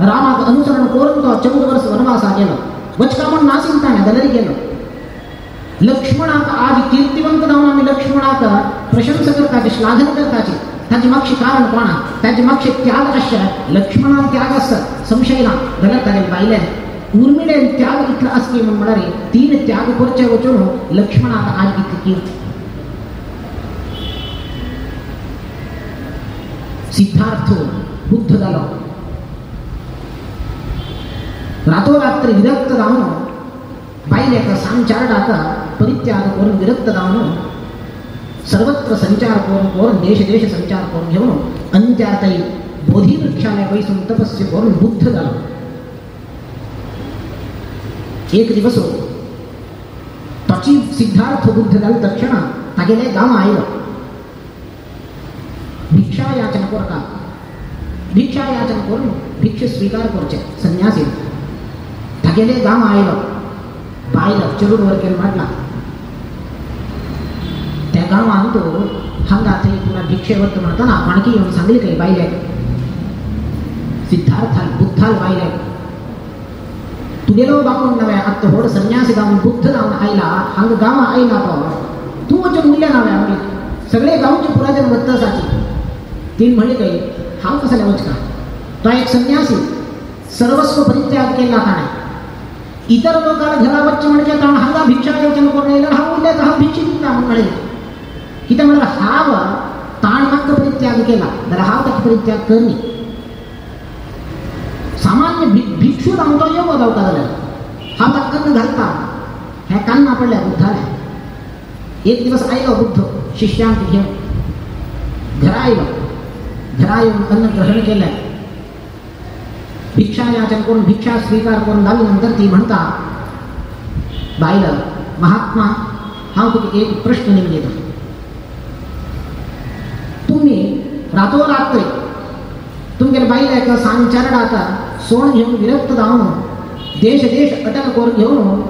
रामाक अनुसरण करून तो 14 वर्ष वनवासा गेलो वचका म्हणून नाशिकताने दलरी गेलो लक्ष्मणाक आज कीर्तिवंत जाऊन आम्ही लक्ष्मणाक प्रशंसा करताचे श्लाघन करताचे त्याचे मागचे कारण कोणा त्याचे मागचे त्याग अशा लक्ष्मणा त्याग असत संशयला गलत आले पाहिले उर्मिळे त्याग इथला असते म्हणून म्हणाले 3 त्याग पुरच्या वचून लक्ष्मणाक आज इतकी कीर्ती सिद्धार्थ बुद्ध जालो. रातोरात्री विरक्त जावन बायलेका सांचार डाका परित्याग करून विरक्त जावन सर्वत्र संचार करून देश देश संचार करून घेऊन अंत्यातही बोधी वृक्षाला बैसून तपस्या करून बुद्ध झालो. एक दिवस ताची सिद्धार्थ बुद्ध जाल तक्षण तागेले गांव आयलो. भिक्षा याचना करता भिक्षा याचना करून भिक्षे स्वीकार करचे संन्यासी तागेले गांव आयलो. बायला चलून वर केलं म्हटला त्या गांवान तो हांगा थंय पुन्हा भिक्षे वत म्हणताना माणकी येऊन सांगली काही बायले सिद्धार्थाल बुद्धाल बायले तुगेलो बापून नव्या आता होड संन्यासी जाऊन बुद्ध जाऊन आयला हांग गांव आयला तो तू वचन उरल्या नव्या म्हणजे सगळे गावचे पुराजन वत्तसाची ती म्हणली काही हांव कसाले वचका तो एक संन्यासी सर्वस्व परित्याग केला काय इतर लोकांना घरा बच्चे म्हणजे कारण हांगा भिक्षा योजना करून येईल हा उरल्या तर हा भिक्षी दिला म्हणे किती म्हणलं हाव ताण माग परित्याग केला तर हाव त्याचा परित्याग करणे सामान्य भिक्षू रावतो येऊ जावता झाला हा ताकद घालता ह्या कान्ना पडल्या बुद्धाला. एक दिवस आयलो बुद्ध शिष्यांक घेऊन घरा येऊन अन्न ग्रहण केलं. भिक्षा याचन करून भिक्षा स्वीकार करून झाल्यानंतर ती म्हणता बायला महात्मा हा तुझे एक प्रश्न निघतो. तुम्ही रातोरात्री तुमच्या बाईला एका सांचारडाचा सोन घेऊन विरक्त जाऊन देश देश अटक करून घेऊन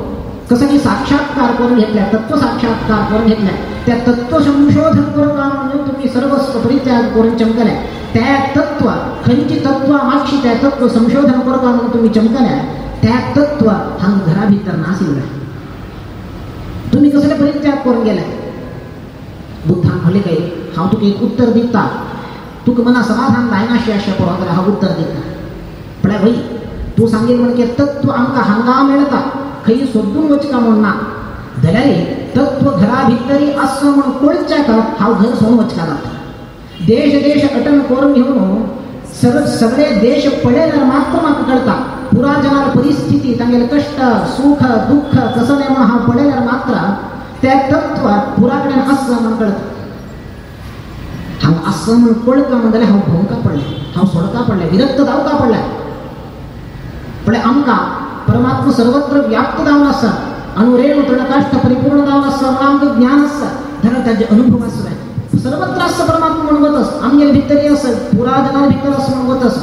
कसं की साक्षात्कार करून घेतल्या तत्व साक्षात्कार करून घेतल्या त्या तत्व संशोधन करून तुम्ही सर्वस्व परित्याग करून चमकल्या त्या तत्व खंयची तत्व मागची त्या तत्व संशोधन करता म्हणून तुम्ही चमकल्या त्या तत्व हा घरा भितर नासिल्ला तुम्ही कसले परित्याग करून गेला. बुद्धान म्हणले काही हांव तुका एक उत्तर दिता तुका मना समाधान जायनाशी अशें पळोवंक हांव उत्तर दिता पण भाई तू सांगेल म्हणजे तत्व आमकां हांगा मेळटा खंय सोदून वचका म्हण ना जाल्यार तत्व घरा भितरी आसो म्हण कळच्याक हांव घर सोडून वचका जाता. देश देश अटन करून घेऊन सगळे देश पळयल्यार मात्र म्हाका कळटा पुराजनार परिस्थिती तांगेले कष्ट सुख दुःख कसं नाही म्हणून हांव पळयल्यार मात्र त्या तत्व पुरा कडेन आसता म्हण कळटा. हांव आसता म्हण कळटा म्हण जाल्यार हांव भोंवका पडलें हांव सोडका पडलें विरक्त जावका पडलें पण आमकां परमात्मा सर्वत्र व्याप्त जावन आसा अनुरेणु तृणकाष्ठ परिपूर्ण जावन आसा म्हण आमकां ज्ञान आसा जाल्यार ताजे अनुभव आसले सर्वत्र असं परमात्मा म्हणवतस आमगेले भितरी असं पुराजनार भितर असं म्हणवतस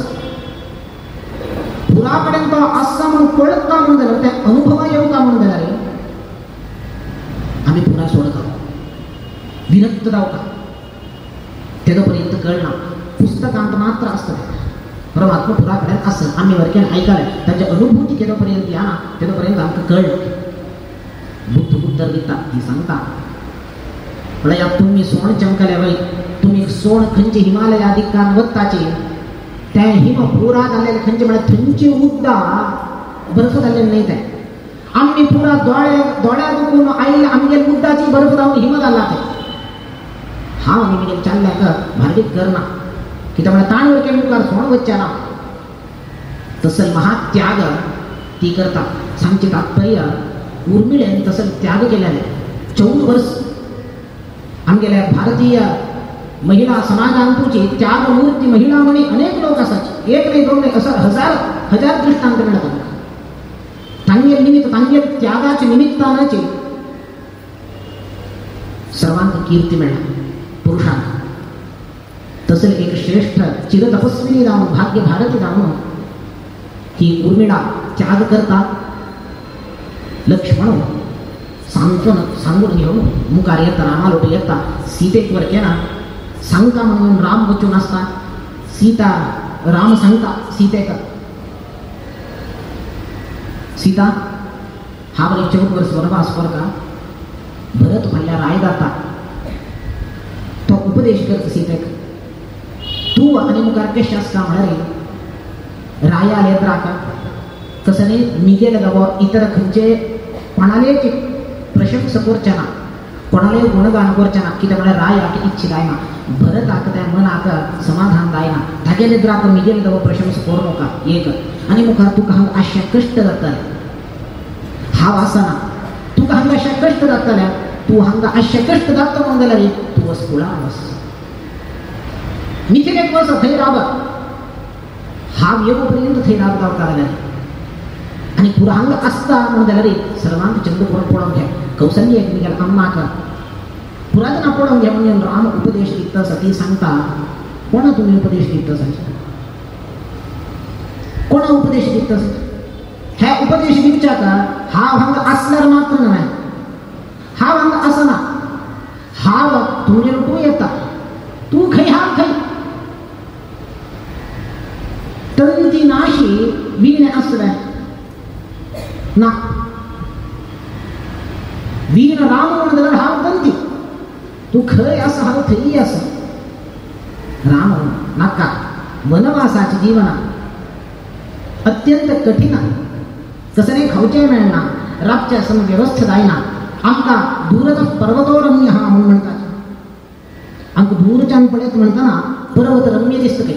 पुराकडेन तो आसा म्हणून कळत का म्हणून जाल्यार त्या अनुभवा येऊ का म्हणून जाल्यार आम्ही पुरा सोडता विरक्त जावका तेदोपर्यंत कळना पुस्तकांत मात्र असतं परमात्मा पुराकडेन असं आम्ही वरकेन ऐकले त्याची अनुभूती केदोपर्यंत या ना तेदोपर्यंत आमकां कळलं. बुद्ध उत्तर दिता ती सांगता पळया तुम्ही सोण चमकल्या बाई तुम्ही सोण खंयचे हिमालया दिक्कान वत्ताचे त्या हिम पुरा जाल्लेले खंयचे म्हळ्यार थंयचे उद्दा बर्फ जाल्लेले नाही ते आम्ही पुरा दोळ्या दुखून आयले आमगे उद्दाची बर्फ जावन हिम जाल्ला ते हांव आनी म्हगेले चाल्ल्याक भार्गीत करना कित्याक म्हळ्यार ताण वरके मुखार सोण वच्चें ना. तसले महात्याग ती करता सांगचे तात्पर्य उर्मिळेन तसले त्याग केल्याने 14 वर्ष आमगेल्या भारतीय महिला समाजांतूची त्याग मूर्ती महिला म्हणी अनेक लोक आसाचे एक नाही दोन नाही असं हजार दृष्टांत मेळटा तांगे निमित्त तांगे त्यागाचे निमित्तानाचे सर्वांक कीर्ती मेळ्ळा पुरुषांक. तसले एक श्रेष्ठ चिरतपस्विनी जावन भाग्य भारती जावन ही उर्मिळा त्याग करता लक्ष्मण सांगून घेऊन मुखार येता रामालोट येता सीतेक वर केना सांगता म्हणून राम वचून असता सीता राम सांगता सीतेक सीता हा बरे 14 वर्ष वनवास करता भरत म्हणल्या राय जाता तो उपदेश करता सीतेक तू आणि मुखार कशें आसता म्हळ्यार राया येत्राका तसं नाही निगेल गावो इतर खंयचे कोणालेच प्रशंसा करचे ना कोणालाही गुणगान करच्या कित्या म्हळ्यार राय आक इच्छी जायना भरत आक त्या मनाक समाधान जायना तागेले जर आतां मिगेल दव प्रशंसा करूं नका एक आनी मुखार तुका हांगा अशें कश्ट जातले हांव आसना तुका हांगा अशें कश्ट जातले तूं हांगा अशें कश्ट जाता म्हणून जाल्यार तूं वच कुळार वच मिथिलेक वच थंय राब हांव येवो पर्यंत थंय राबता जाल्यार आनी पुरो हांगा आसता म्हणून जाल्यार सर्वांक चंद करून पळोवंक घे कौसल्येक मिगेल अम्माक पुरातना पळोवंक घे म्हणून राम उपदेश दिता आसा ती सांगता कोणा तुमी उपदेश दिता आसा कोणा उपदेश दिता आसा हे उपदेश दिवच्याक हांव हांगा आसल्यार मात्र न्हय हांव हांगा आसना हांव तुमगेर तूं येता तूं खंय हांव खंय तंती नाशी वीण आसलें ना वीण राम म्हणून जाल्यार हांव तंती तूं खंय आसा हांव थंय आसा राम नाका वनवासाचें जिवना अत्यंत कठीण कसले खावचें मेळना रातचें सम वेवस्था जायना आमकां दूरच पर्वतो रम्य हा म्हणून म्हणटात आमकां दूरच्यान पळयत म्हणटना पर्वत रम्य दिसता खंय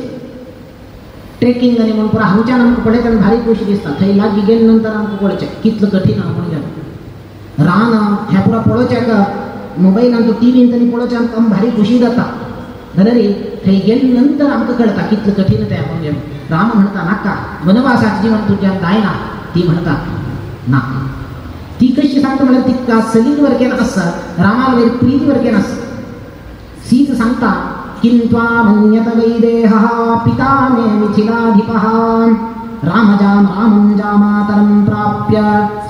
ट्रेकिंग आनी म्हणून पुरो हांगच्यान आमकां पळयत आनी भारी खोशी दिसता थंय लागीं गेले नंतर आमकां कळचें कितलो कठीण हा म्हणून रान हें पुरो पळोवचें मोबायलांत टीव्हींत आनी पळोवचें आमकां भारी खोशी जाता जाल्यार थंय गेले नंतर आमकां कळटा कितलो कठीण तें म्हणून राम म्हणटा नाका वनवासाचें जिवन तुज्यान जायना ती म्हणटा ना ती कशी सांगता म्हळ्यार तिका सलील वरकेन आसा रामाल वयर प्रीती वरकेन आसा सीत सांगता किंत्वा मन्यत वैदेहः पिता मे मिथिलाधिपः रामजाम रामं जामातरं प्राप्य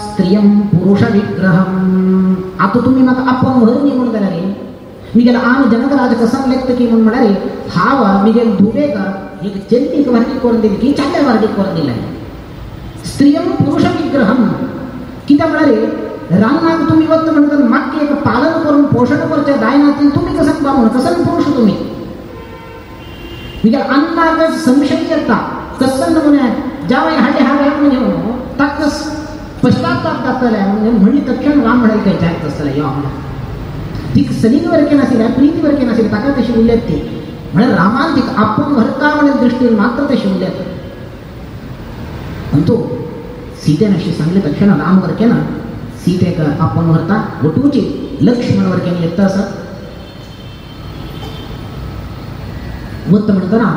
स्त्रियं पुरुष विग्रहम् आता तुम्ही म्हाका आपोवन व्हरनी म्हूण जाल्यार मिगेल आम जनकराज कसं लेखता की म्हूण म्हळ्यार हांव मिगेल धुवेक एक चलनीक वर्णीक करून दिली की चांगल्या वर्णीक करून दिलें स्त्रियं पुरुष विग्रहम कित्याक म्हळ्यार रानाक तुमी वत म्हणटा म्हाका एक पालन करून पोषण करचें जायना ती तुमी कसं बामूण कसं पुरुष तुमी मिगेल अन्नाक संशय येता कसं म्हणे ज्यावेळी हाडे हाडे म्हणजे ताका पश्चाताप जातले म्हणली तक्षण राम म्हणाले काही जायत आसतलें यो ती सलील वरकेन आशिल्ल्या प्रीती वरकेन आशिल्ली ताका तशी उलयत ती म्हळ्यार रामान तिका आपूण व्हरता म्हणून दृश्टीन मात्र तशी उलयत अंतू सीतेन अशी सांगले तक्षण राम वरकेन सीतेक आपूण व्हरता वटूची लक्ष्मण वरकेन येता आसा वत म्हणटना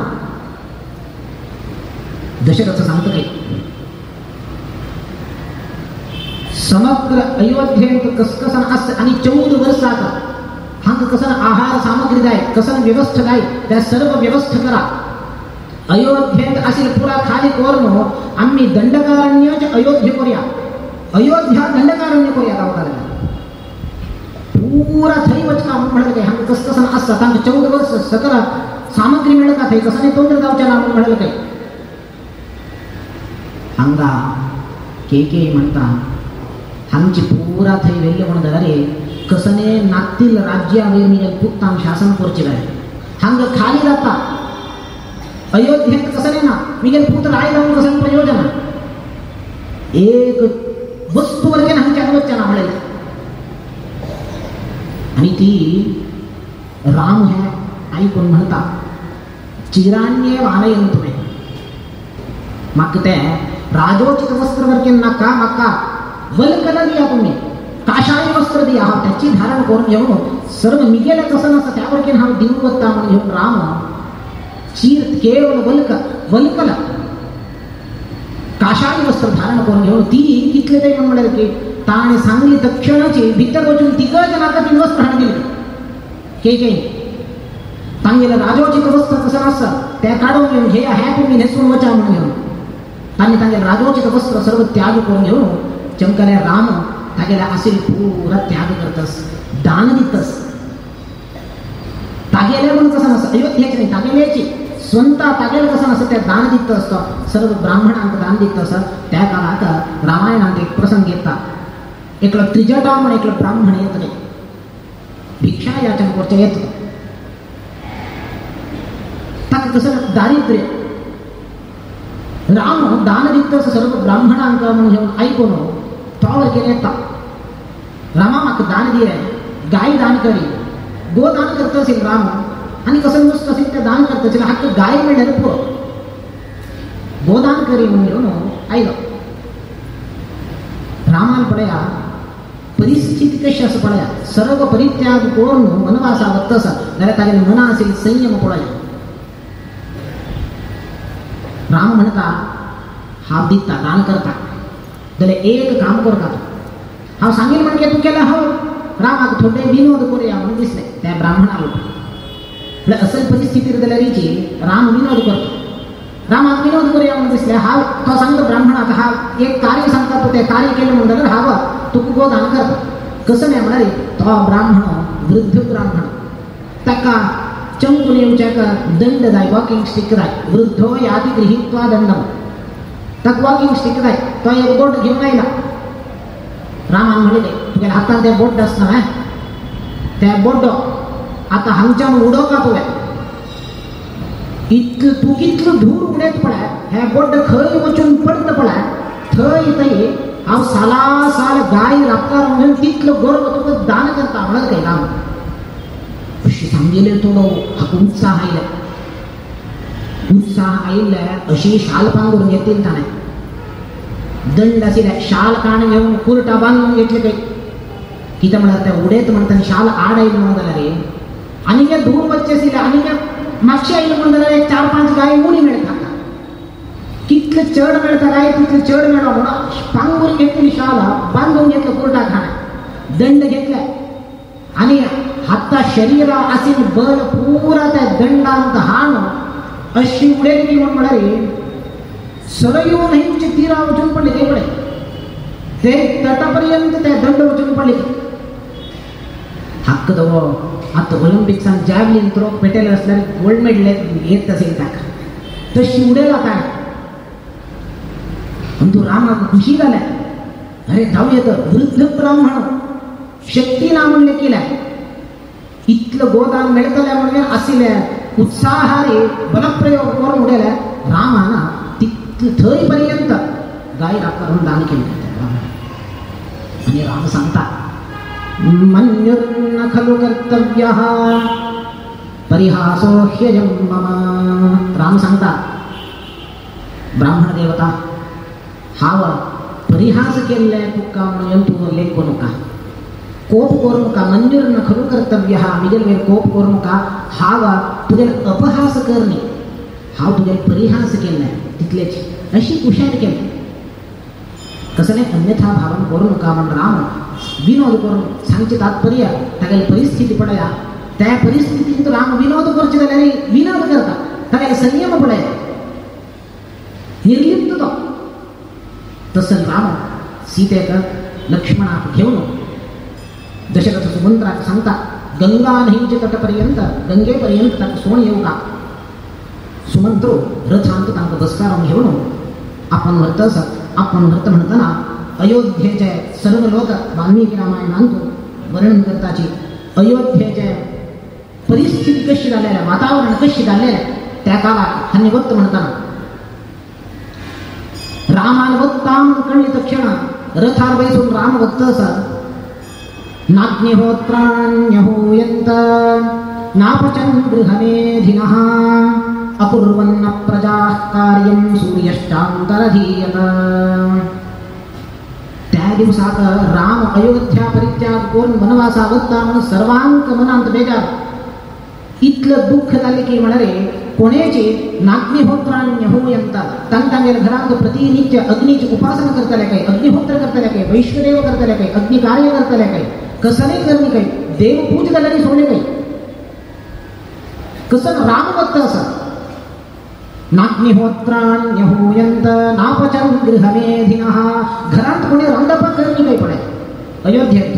दशरथ सांगता काही समग्र अयोध्येत कसकसन आस आणि 14 वर्सात हांगा कसन आहार सामग्री जाय कसन व्यवस्था जाय त्या सर्व व्यवस्था करा अयोध्येत आशिल पुरा खाली कोरनो आम्ही दंडकारण्य अयोध्ये करूया अयोध्या दंडकारण्य करूया गावताला पुरा थंय वचका म्हणलं काय हांगा कसकसन आसता तांकां 14 वर्स सकल सामग्री मेळटा थंय कसं तोंड जावचें ना म्हणलं काय हांगा के म्हणटा हांगची पुरा थंय वेल्ले म्हणून जाल्यार कसने नागतील राज्या वयर मिगेल पुत्तांक शासन करचें जाय हांगा खाली जाता अयोध्येत कसने ना मिगेल पुत्र राय जावन कसं प्रयोजन एक वस्तू वरकेन हांगच्यान वचचें ना म्हळें आनी ती राम हे आयकून म्हणटा चिरान्ये वानयन तुवें म्हाका तें राजोचित वस्त्र वरकेन नाका म्हाका वल्कल दिया तुम्ही काशाय वस्त्र दिया हा त्याची धारण करून घेऊन सर्व मिगेल कसं नसतं त्यावरती हा दिवू वत्ता म्हणून घेऊन राम चीर केवळ वल्कल काशाय वस्त्र धारण करून घेऊन ती कितले तरी म्हणाले की ताणे सांगली तक्षणाची भितर वचून तिघ जणांका तीन वस्त्र हाडून दिले के तांगेलं राजोचित वस्त्र कसं नसतं त्या काढून घेऊन हे ह्या तुम्ही नेसून वचा म्हणून घेऊन तांणी तांगेलं राजोचित वस्त्र सर्व त्याग करून घेऊन चमकल्या राम तागेल्या आशिल पुरा त्याग करतस दान दितस तागेल्या म्हणून कसं नसतं अयोध्येची नाही तागेल्याची स्वतः तागेल कसं नसतं त्या दान दित असतं सर्व ब्राह्मणांक दान दित असतं त्या काळात रामायणात एक प्रसंग येतात एकलं त्रिजटा म्हणून एकलं ब्राह्मण येत नाही भिक्षा याचन करचे येत ताका कसं दारिद्र्य राम दान दित सर्व ब्राह्मणांक म्हणून घेऊन ऐकून तोवर गेले येता रामा म्हाका दान दिये गाय दान करी, गो दान करत असेल राम आणि कसं मस्त असेल त्या दान करत असेल हक्क गाय मिळणार पुरं गोदान करी म्हणून ऐक रामाला पडया परिस्थिती कशी असं पडया सर्व परित्याग करून वनवासावं तसा जरा ताजे मना असेल संयम पडाया. राम म्हणता हा दिता दान करता त्याला एक काम कर का हा सांगेल म्हणजे तू केला हो रामाक थोडे विनोद करूया म्हणून दिसले त्या ब्राह्मणाला असल परिस्थितीत जाल्यारीची राम विनोद करतो. रामाक विनोद करूया म्हणून दिसले हा तो सांगतो ब्राह्मणाक हा एक कार्य सांगता तो ते कार्य केलं म्हणून जाल्यार हावा तू गोदान करता कसं नाही म्हणारे तो ब्राह्मण वृद्ध ब्राह्मण ताका चंकून येऊच्या दंड जाय वॉकिंग स्टिक जाय वृद्धो यादी गृहीत्वा दंडम ताक वॉकिंग स्टिक जाय तो एक बोट घेऊन आयला. रामान म्हणले तुझ्या हातात त्या बोट असणार त्या बोट आता हांगच्या उडो का तुया इतकं तू कितलं धूर उडेत पडा ह्या बोट खंय वचून पडत पडा थंय थंय हांव साला साल गाय राबता म्हणून तितलं गोरव तुका दान करता म्हणत काय राम अशी सांगेले थोडो हाका उत्साह आयिल्ले अशी शाल पांघरून घेतील का नाही दंड आशिल्ले शाल काण घेऊन कुर्टा बांधून घेतले काही कितें म्हणल्यार त्या उडेत म्हणटा शाल आड आयिल्ली म्हणून जाल्यार रे आनी जे धूर वच्चे आशिल्ले आनी जे मागचे आयिल्ले म्हणून जाल्यार एक 4-5 गाय उणी मेळटा कितले चड मेळटा गाय तितले चड मेळो म्हणून पांघरून घेतली शाल बांधून घेतलं कुर्टा खाण दंड घेतले आनी हाता शरीरा आसील बल पुरा त्या दंडांत हाण अशी उडेत गेली म्हणून म्हणारे सरयू नहींचे तीरा वचून पडले ते पडे ते तटापर्यंत त्या दंड वचून पडले हक्क दवो आता ऑलिम्पिक्सान जॅव्हलिन थ्रो पेटेल असल्यार गोल्ड मेडल येत असेल ताका तशी उडेला काय पण तू रामाक खुशी जाल्या अरे जाऊ येतं वृद्ध ब्राह्मण शक्ती ना म्हणले केल्या इतलं गोदान मेळटलें म्हणजे आशिल्ल्या उत्साहारी बलप्रयोग करून उडेल्या रामाना थंय पर्यंत गाय राखून दान केलं आणि राम सांगता मन्युर्न खलु कर्तव्यः परिहासो ह्ययं मम. राम सांगता ब्राह्मण देवता हाव परिहास केल्ले तुका म्हणून तू लेखू नका कोप करू नका मन्युर्न खलु कर्तव्यः मिगेल कोप करू नका हाव तुझे अपहास करणे हाव तुझे परिहास केलाय तिथलेच अशी हुशार केली कसं नाही अन्यथा भावन करू नका म्हणून राम विनोद करून सांगचे तात्पर्य तागेली परिस्थिती पडया त्या परिस्थितीत राम विनोद करचे जाल्यार विनोद करता तागेले संयम पडया निर्लिप्त तो तसं राम सीतेक लक्ष्मणाक घेऊन दशरथ सुमंत्राक सांगता गंगा न्हंयचे तटपर्यंत गंगेपर्यंत ताका सोण येऊ का सुमंत्रो रथांत तांकां बसकारून घेऊन आपण व्रत म्हणताना अयोध्येचे सर्व लोक वाल्मिकी रामायणांतून वर्णन करताची अयोध्येचे परिस्थिती कशी जाल्लेल्या वातावरण कशी जाल्लेल्या त्या काळात हानी वक्त म्हणताना रामान वक्तां कळली तक्षण रथार बैसून राम वक्त असा नाग्निहोत्राण्यहूयन्त नापचन् गृहमेधिनः अकुर्वन्न प्रजाः कार्यं सूर्यश्चान्तरधीयत. त्या दिवसात राम अयोध्या परित्याग करून वनवासा वत्ता म्हणून सर्वांक मनांत बेजार इतलं दुःख झाले की म्हणारे कोणेचे नाग्निहोत्राण्यहूयन्त तांतांगेर घरांत प्रतिनित्य अग्नीची उपासना करतले काही अग्निहोत्र करतले काही वैश्वदेव करतले काही अग्निकार्य करतले काही कसं नाही करणे काही देवपूज झाल्याने सोडले काही कसं रामभक्त असं नाग्निहोत्राण्यहूयन्त नापचन् गृहमेधिनः घरात कोणी रांदपा करणी काही पडे अयोध्येत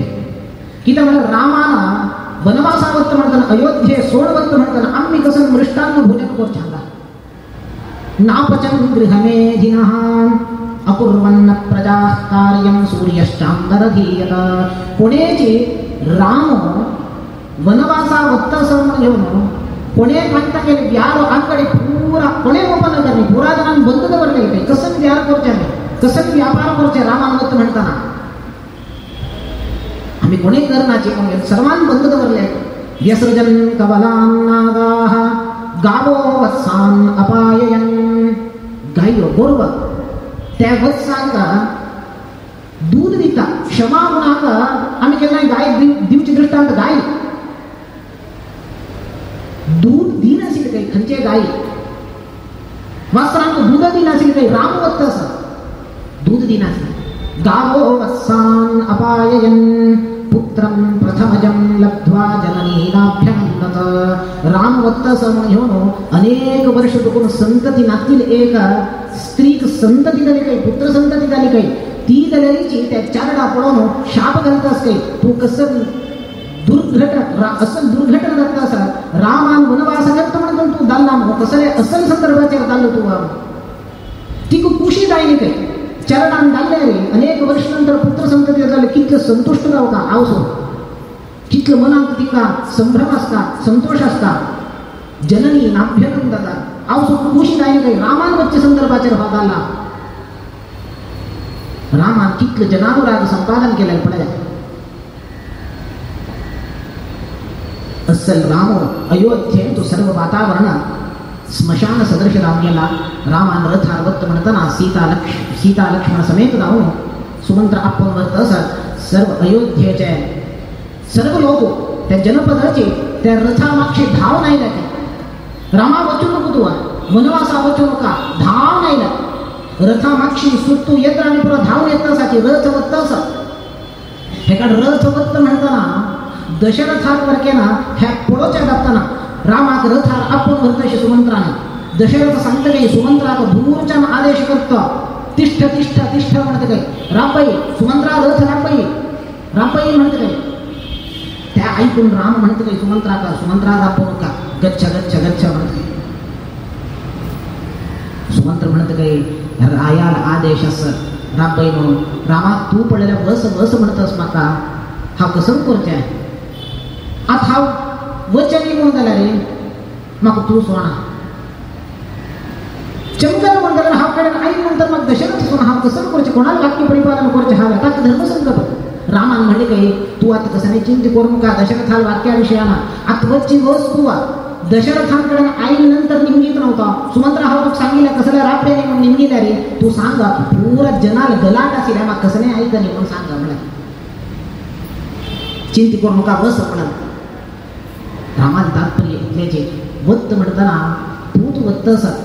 किती म्हणलं रामाना वनवासावत्त म्हणताना अयोध्ये सोडवत्त म्हणताना आम्ही कसं मृष्टान्न भोजन करू छांदा नापचन् गृहमेधिनः अकुर्वन्न प्रजाः कार्यं सूर्यश्चान्तरधीयत. पुणेची राम वनवासावत्त असं घेऊन पुणे म्हणता केले यार आकडे पुरा पुणे ओपन करणे पुरा जणांना बंद करणे काही कसं व्यापार करचे कसं व्यापार करचे रामावत्त म्हणताना आम्ही कोणी करण्याचे म्हणून सर्वान बंद दवरले. व्यसृजन कवलान्नागाः गावो वत्सान अपाययन. गायो गोरव त्या वत्सांका दूध दिता क्षमा गुणाका आम्ही केलं गाय दिवची दृष्टांत गाय दूध दी नासिल काही खंचे गाय वासरांक दूध दी नासिल काही राम वत्तस दूध दी नासिल. गावो वत्सान अपाययन पुत्रं प्रथमजं लब्ध्वा जननीनाभ्यनन्दत. राम वत्तस म्हणून अनेक वर्ष दुखून संतती नातील एक स्त्रीक संतती झाली काही पुत्र संतती झाली काही ती दलेरीची त्या चारडा पडून शाप घालतास काही तू कसं असं दुर्घटना जातास. रामान वनवास करतो म्हणून तू दालना कसं रे असल संदर्भाचे दाल तू ती खूप खुशी जाईल काही चरणान दाल्ले रे अनेक वर्षानंतर पुत्र संतती झाले कितलं संतुष्ट राहू का आवसो कितलं मनात तिका संभ्रम असता संतोष असता जननी नाभ्यनंदता आवसो खुशी जाईल काही रामान वच्चे संदर्भाचे दाला रामान कितलं जनानुराग संपादन केलं पडायला. असल राम अयोध्ये तो सर्व वातावरण स्मशान सदृश रामलेला. रामान रथारवत म्हणताना सीता लक्ष्मण समेत राहून सुमंत्र आपण वरत असत सर्व अयोध्येचे सर्व लोक त्या जनपदाचे त्या रथामागचे धाव नाही लागते. रामा वचू नको तुला वनवासा वचू नका धाव नाही लागत. रथामागशी सुट्टू येत आणि पुरा धावून येत नसाची रथ वत्त असत. हे रथ वत्त म्हणताना दशरथात वरकेना ह्या पुढच्या जाताना रामाक रथार आपण वरतशी सुमंत्राने दशरथ सांगते काही सुमंत्राक दूरच्या आदेश करतो तिष्ठ तिष्ठ तिष्ठ म्हणते काही रामबाई सुमंत्रा रथ रामबाई म्हणते काही त्या ऐकून राम म्हणते काही सुमंत्रा रापू नका गच्छ गच्छ गच्छ म्हणते. सुमंत्र म्हणते काही रायाला आदेश असत रामबाई म्हणून रामा तू पडलेल्या बस बस म्हणतस माका हा कसं करते आता हा वचनी म्हणून झाला रे मग तू सोना चमकार म्हणून झाला हा कडे आई नंतर मग दशरथ सोना हा कसं करते कोणाला वाक्य परिपालन करते हा आता धर्मसंकल्प रामान म्हणले काही तू आता कसं नाही चिंता करू नका दशरथाला वाक्याविषयाना आत्वची वस तू दशरथांकडे आई नंतर निमगीत नव्हता सुमंत्रा हा तू सांगितलं कसं रापड्याने म्हणून निमगीला रे तू सांगा पुरा जनाला गलाट असेल मग कसं नाही ऐकणे म्हणून सांगा म्हणा चिंता करू नका बस म्हणा. रामाला तात्पर्य इथल्याचे वत्त म्हणताना तूच वत्त असत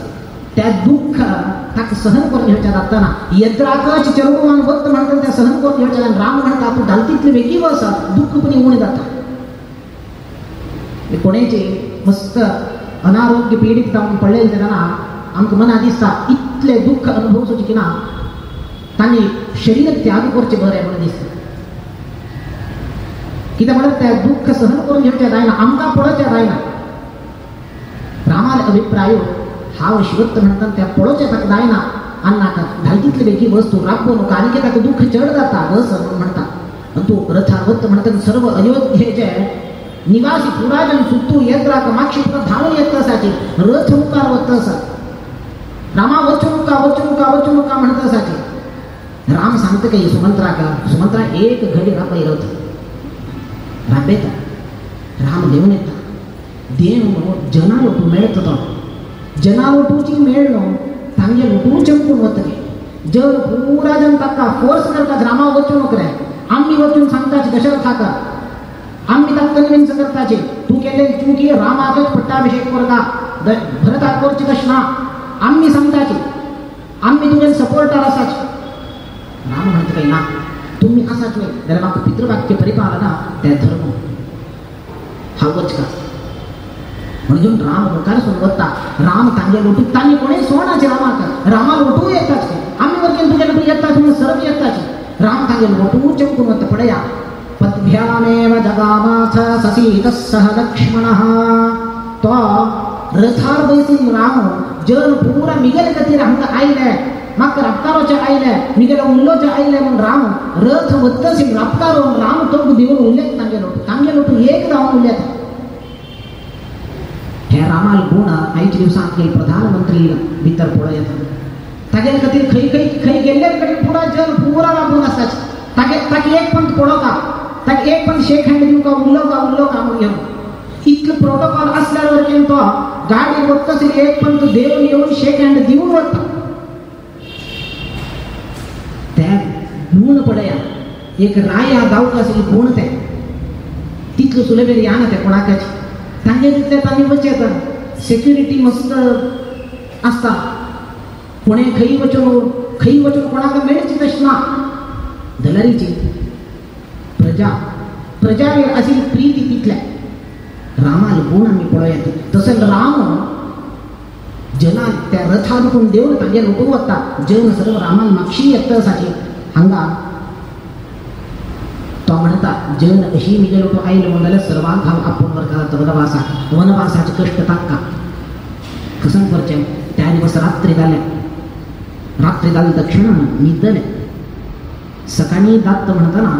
त्या दुःख ताक सहन करून घ्यायच्या जाताना यद्राकाश चरडूमान वत्त म्हणतात त्या सहन करून घ्यायच्या राम म्हणतात तू धालतीतले वेगळी वस दुःख पण येऊन जातात. कोणाचे मस्त अनारोग्य पीडित जाऊन पडलेले त्यांना आमचं मना दिसता इतले दुःख अनुभव सोची की ना त्यांनी शरीर त्याग करचे बरं आहे म्हणून दिसतं किती म्हणत त्या दुःख सहन करून घ्यायच्या जायना आमका पडच्या जायना. रामाला अभिप्राय हा शिवत्त म्हणतात त्या पडोच्या तक जायना अन्ना का धालतीतली वेगळी वस्तू राखू नका आणि की त्याचं दुःख चढ जाता बस म्हणतात. आणि तो रथावत्त म्हणतात सर्व अयोध्येचे निवासी पुराजन सुट्टू येत राख मागशी पुन्हा धावून येत असायचे रथ मुकार वत्त असत रामा वचू नका म्हणत असायचे. राम सांगते काही सुमंत्रा एक घडी राबाई रथ राबेता राम देऊन येतात देव जना लोटू मेळत होता जना लोटूची मेळ तांगे लोटू चमकून वतले जर पुराजन ताका फोर्स करतात रामा वचू नको रे आम्ही वचून सांगताच दशरथाका आम्ही त्यात कन्व्हिन्स करताचे तू केले तू की रामागत पट्टाभिषेक वर्गा भरताकोरची कशना आम्ही सांगताचे आम्ही तुझे सपोर्टर असाच. राम म्हणते काही ना तुम्ही असाच वेळ त्याला माग पितृवाक्य परिपालना त्या धर्म हावच का म्हणून राम लोकांना सोडवता राम तांगे लोटू तांगे कोणी सोडाचे रामा लोटू येतात आम्ही वर केलं तुझ्या लोटू येतात म्हणून सर्व येतात राम तांगे लोटू चमकून वत पडया. पद्भ्यामेव जगामाथ ससीतः सह लक्ष्मणः तो रथार बैसील राम जर पूरा मिगल गती राहून आईले मग रफ्तारोच्या आईले मिगल उल्लोच्या आईले म्हणून राम रथ वत्तसी रफ्तारो राम तो देऊन उल्लेख तांगे लोटू एक जाऊन उल्लेख. हे रामाल गुण आईच्या दिवसात काही प्रधानमंत्री भितर पुढे येतात तागे गती खै गेले कडे पुढा जन पूरा राबून असतात तागे एक पंथ पुढं का तागे एक पण शेक हँड देऊ का उरलो का म्हणून घेऊन इतकं प्रोटोकॉल असल्यावर केलं तो गाडी वरतच एक पण तो देऊन येऊन शेक हँड देऊन वरत त्या गुण पडया एक राय हा गाव कसली गुण त्या तिथलं सुलभेरी या ना त्या कोणाकाची तांगे तिथल्या तांगे बचत सिक्युरिटी मस्त असता कोणे खई वचन कोणाला मिळची तशना दलारीची प्रजावेर अशी प्रीती तिथल्या रामाला गुण आम्ही पळूया तसं राम जना त्या रथातून देऊन तांगे लोक होता जेवण सर्व रामाला मागशी येतसाठी हंगा तो म्हणता जेवण अशी निघेल तो आई लोंडाला सर्वांत भाव आपण वर्गाला वनवासाचे कष्ट ताका कसं करचे त्या दिवस रात्री झाले दक्षिण निदले सकाळी दात म्हणताना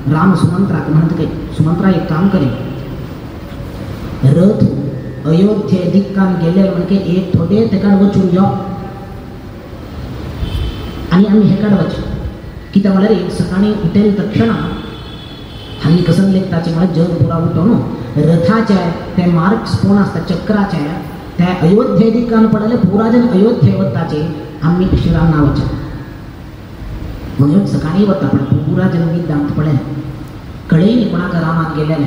राम सुमंत्राक म्हणत काही सुमंत्रा एक काम करे रथ अयोध्ये दिक्कान गेले म्हणजे एक थोडे तेकाड वचून या आणि आम्ही हेकाड वच की त्या मला एक सकाळी उठेल दक्षिणा हल्ली कसं लेखताचे मला जग पुरा उठवणं रथाच्या त्या मार्क्स कोण असतात चक्राच्या त्या अयोध्ये दिक्कान पडले पुराजन अयोध्ये वत्ताचे आम्ही शिराम नावाचे म्हणून सकाळी वत्ता पण पुराजन मी दांत पडेल कळेल कोणाका रामात गेलेले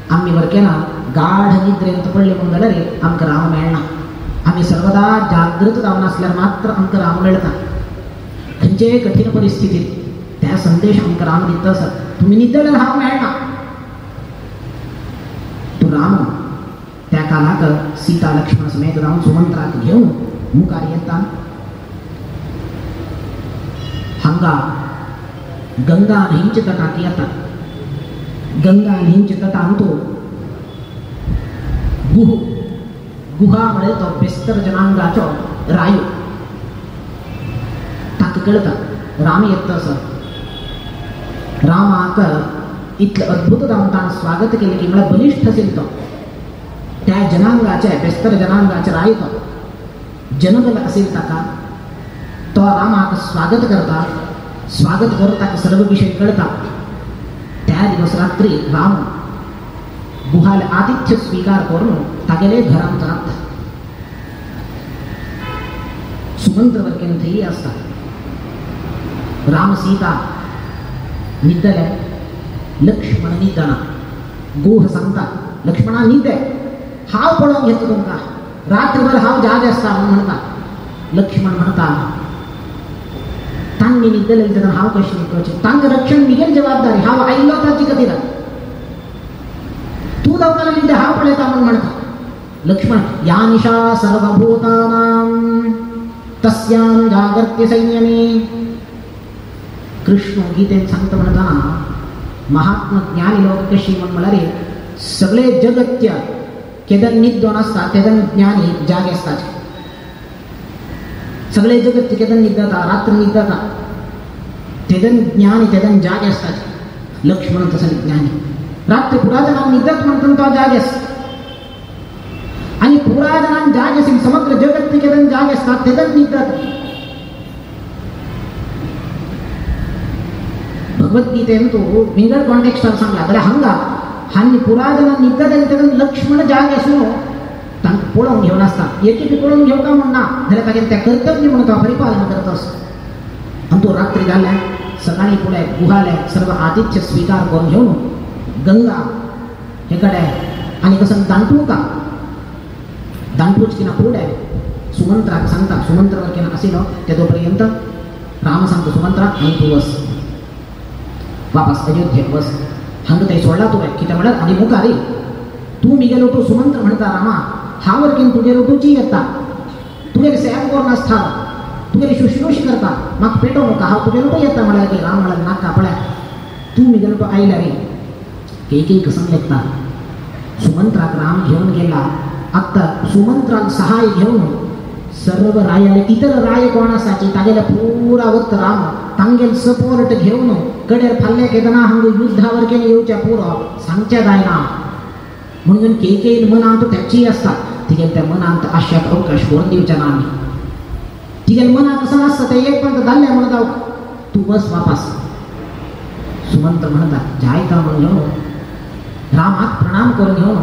आम्ही वरकेना गाढ निद्रेंत पडले म्हणून झालं रे आमक राम मिळणार आम्ही सर्वदा जागृत रावण असल्यावर मात्र आमक राम मिळतात म्हणजे कठीण परिस्थितीत त्या संदेश आमक राम देत असत तुम्ही निद्रेला राम मिळणार तो राम त्या कालाक सीता लक्ष्मण समेत राम सुमंत्रात घेऊन मुखार येतात हंगा गंगा नहींचे तटाक येतात गंगा नहींचे तटा आणतो गुहा मिळे तो बेस्तर जनांगाचो रायू ताक कळतात राम येत असं रामाक इतलं अद्भुत रामतान स्वागत केले की मला बलिष्ठ असेल तो त्या जनांगाच्या बेस्तर जनांगाच्या रायतो जनबल असेल ताका तो रामाक स्वागत करता सर्व विषय कळतात त्या दिवस रात्री राम गुहाल आतिथ्य स्वीकार करून तागेले घरांतरात सुमंत्र वर्गेंतही असतात राम सीता निद्दले लक्ष्मण निद्दना गुह सांगता लक्ष्मणा निद्दे हाव पळून घेतो तुमका रात्रभर हाव जाग असता म्हणता लक्ष्मण म्हणता तांनी निद्दले तर हाव कशी निघायची तांग रक्षण निघेल जबाबदारी हाव आईलो ताची कधी राह तू दवकाला निद्दे हाव पळेता म्हणता लक्ष्मण या निशा सर्वभूतानां तस्यां जागर्त्य संयमी कृष्ण गीतेत सांगतो म्हणताना महात्मा ज्ञानी लोक कशी मला रे सगळे जगत्य केदन निद्दोन असतात तेदन ज्ञानी जागे असतात सगळे जगत केदन निद्दता रात्र निद्दता तेदन ज्ञानी तेदन जागे असतात लक्ष्मण तसं ज्ञानी रात्र पुराजनां निद्दत म्हणतो तो जागेस आणि पुराजनां जागे असेल समग्र जगत केदन जागे असतात तेदन निद्दत भगवद्गीतेन तो विंगड कॉन्टेक्स्टात सांगला तर हंगा हानी पुराजनां निद्दत तेदन लक्ष्मण जागे असून तांक पळवून घेऊन असतात एक पळवून घेऊ का म्हणा झाल्या पाहिजे त्या कर्तव्य म्हणून तो परिपालन करत असतो आणि तो रात्री झाल्या सकाळी पुढे गुहाल्या सर्व आतिथ्य स्वीकार करून घेऊन गंगा हेकडे आणि कसं दांटू का दांटूच किना पुढे सुमंत्राक सांगता सुमंत्रावर किना असेल ते तोपर्यंत राम सांगतो सुमंत्रा आणि तू बस वापस अयोध्येत बस हंग ते सोडला तू की त्या म्हणत आणि मुखारी तू मी गेलो तो सुमंत्र म्हणता रामा हावर किन तुझे रोटूची येता तुझे सेवा करून असता तुझे शुश्रूष करता मग पेटो नका हा तुझे रोटो येता मला की राम मला नाका पळ्या तू मी गेलो तो आईला रे काही कसं लेखता सुमंत्राक राम घेऊन गेला आता सुमंत्राला सहाय घेऊन सर्व रायाले इतर राय कोणासाठी तागेला पुरा वत राम तांगेल सपोर्ट घेऊन कडेर फाल्ले केदना हंग युद्धावर केले येऊच्या पुरा सांगच्या जायना म्हणून के मनांत त्याची असतात तिघे त्या मनांत आशात अवकाश करून देऊच्या नामी तिघे मनात कसं असतं ते एक पण धान्य म्हणत तू बस वापस सुमंत म्हणतात जायता म्हणून घेऊन रामाक प्रणाम करून घेऊन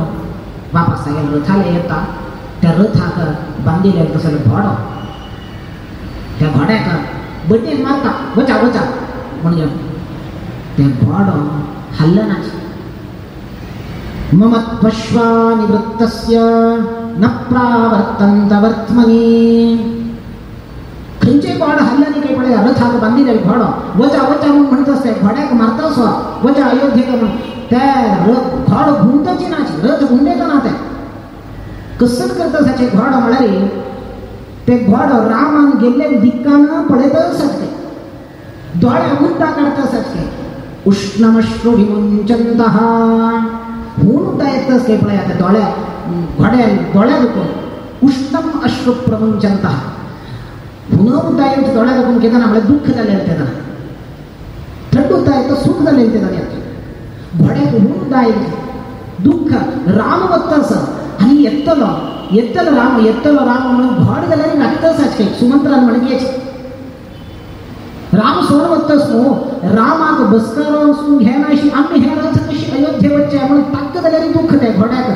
वापस सगळ्या रथाला येता. त्या रथाक बांधिले तसं घोड, त्या घोड्याक बड्डेन मारता बचा बचा म्हणून घेऊन त्या घोड हल्लनाची. मम त्वश्वा निवृत्तस्य न प्रावर्तन्त वर्त्मनी. खंयचे घोड हल्ल्याने काही पडे रथाक बांधिले घोड वचा वचा म्हणत असते. घोड्याक मारतास वचा अयोध्येक म्हणून त्या घोड घुमताची नाची रथ घुंडेक ना ते कसं करतासाचे घोड म्हळ्यार ते घोड रामान गेल्ले दिक्कान पळयतच सारखे दोळ्या उड्डा काढता सारखे. उष्णमश्रू विमुंचंतः हून उड्डा येतच काही पळय आता दोळ्या घोड्या दोळ्या दुखून उष्णम अश्रू प्रमुंचंतः हून उड्डा येऊन दोळ्या दुखून केदाना म्हळ्यार दुःख जालें तेदाना थंड उड्डा येतं सुख जालें तेदाना घोड्याक हून उड्डा येयलें दुःख राम वत्तस आणि येत्तलो राम म्हणून घोड जाल्यार लागतच हाचके सुमंत्रान म्हणगे राम सोड वत्तस न्हू रामाक बसकारो वचून घेना अशी आमी हे रथ कशी अयोध्ये वच्चे म्हणून ताक्क जाल्यार दुःख ते घोड्याक.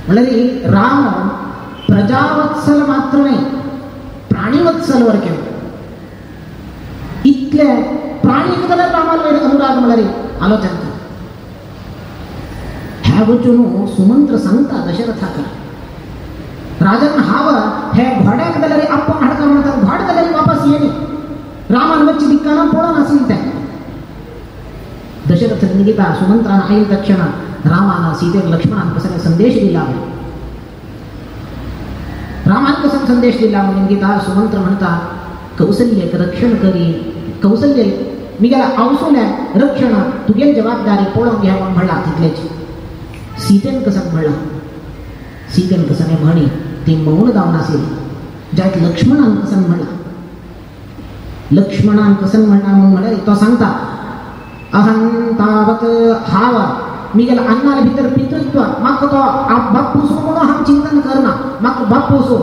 म्हळ्यार राम प्रजावत्सल मात्र नाही प्राणीवत्सल वर केलो. इतले प्राणीक जाल्यार रामाला अनुराग म्हळ्यार आलो त्यांचा. ह्या वचून सुमंत्र सांगता दशरथाक राजन हाव हे घोड्याक जाल्यार आपण हाडका म्हणतात घोड जाल्यार वापस येणे रामान वच्चे दिक्काना पळोवन आसली ते. दशरथ निगिता सुमंत्रान आयिल तक्षण रामान सीतेक लक्ष्मणान कसले संदेश दिला. रामान कसं संदेश दिला म्हणून निगिता सुमंत्र म्हणता कौसल्यक रक्षण करी. कौसल्य मी गेला आवसून रक्षण तुगे जबाबदारी पळोवन घ्या म्हणून म्हणला. तितलेच सीतेन कसं म्हणला. सीतेन कसं म्हणी ती मौन जावन आसली. ज्यात लक्ष्मणान कसं म्हणला. लक्ष्मणान कसं म्हणला म्हणून म्हळ्यार तो सांगता अहं तावत हाव मी गेला अन्नाला भितर पितृत्व म्हाका तो बाप्पू सो म्हणून हांव चिंतन करना. म्हाका बाप्पू सो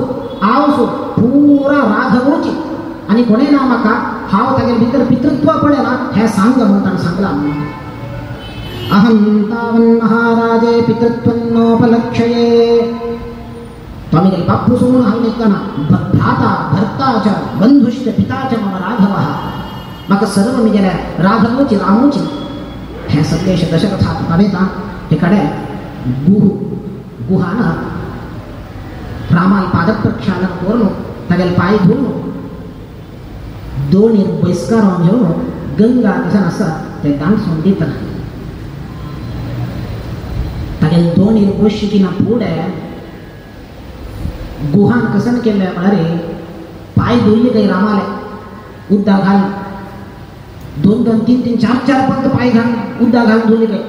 आव सो पुरा राघवची आणि कोणे ना म्हाका हांव तागे भितर पितृत्व पडना हे सांग म्हणून सांगला. अहं तावन् महाराजे पितृत्वं नोपलक्षये. तो आमी बाप्पू सो म्हणून हांव निकना भ्राता भर्ता च बंधुश्च पिता च मम राघवः. म्हाका सर्व मी गेल्या राघवची रामूची हे संदेश दशरथाक पावयता. हे कडे गुहान रामाल पादप्रक्षालन करून तागेले पाय धुवन दोनी बसकारान घेवन गंगा कसन आसा ते दांडसून दिता. तागेले दोनी बसकिना फुडें गुहान कसन केलें म्हळ्यार पाय धुयले काही रामाले उद्दा घाल 2-2, 3-3, 4-4 पंत पाय घाल उद्दा घाल धुले काही.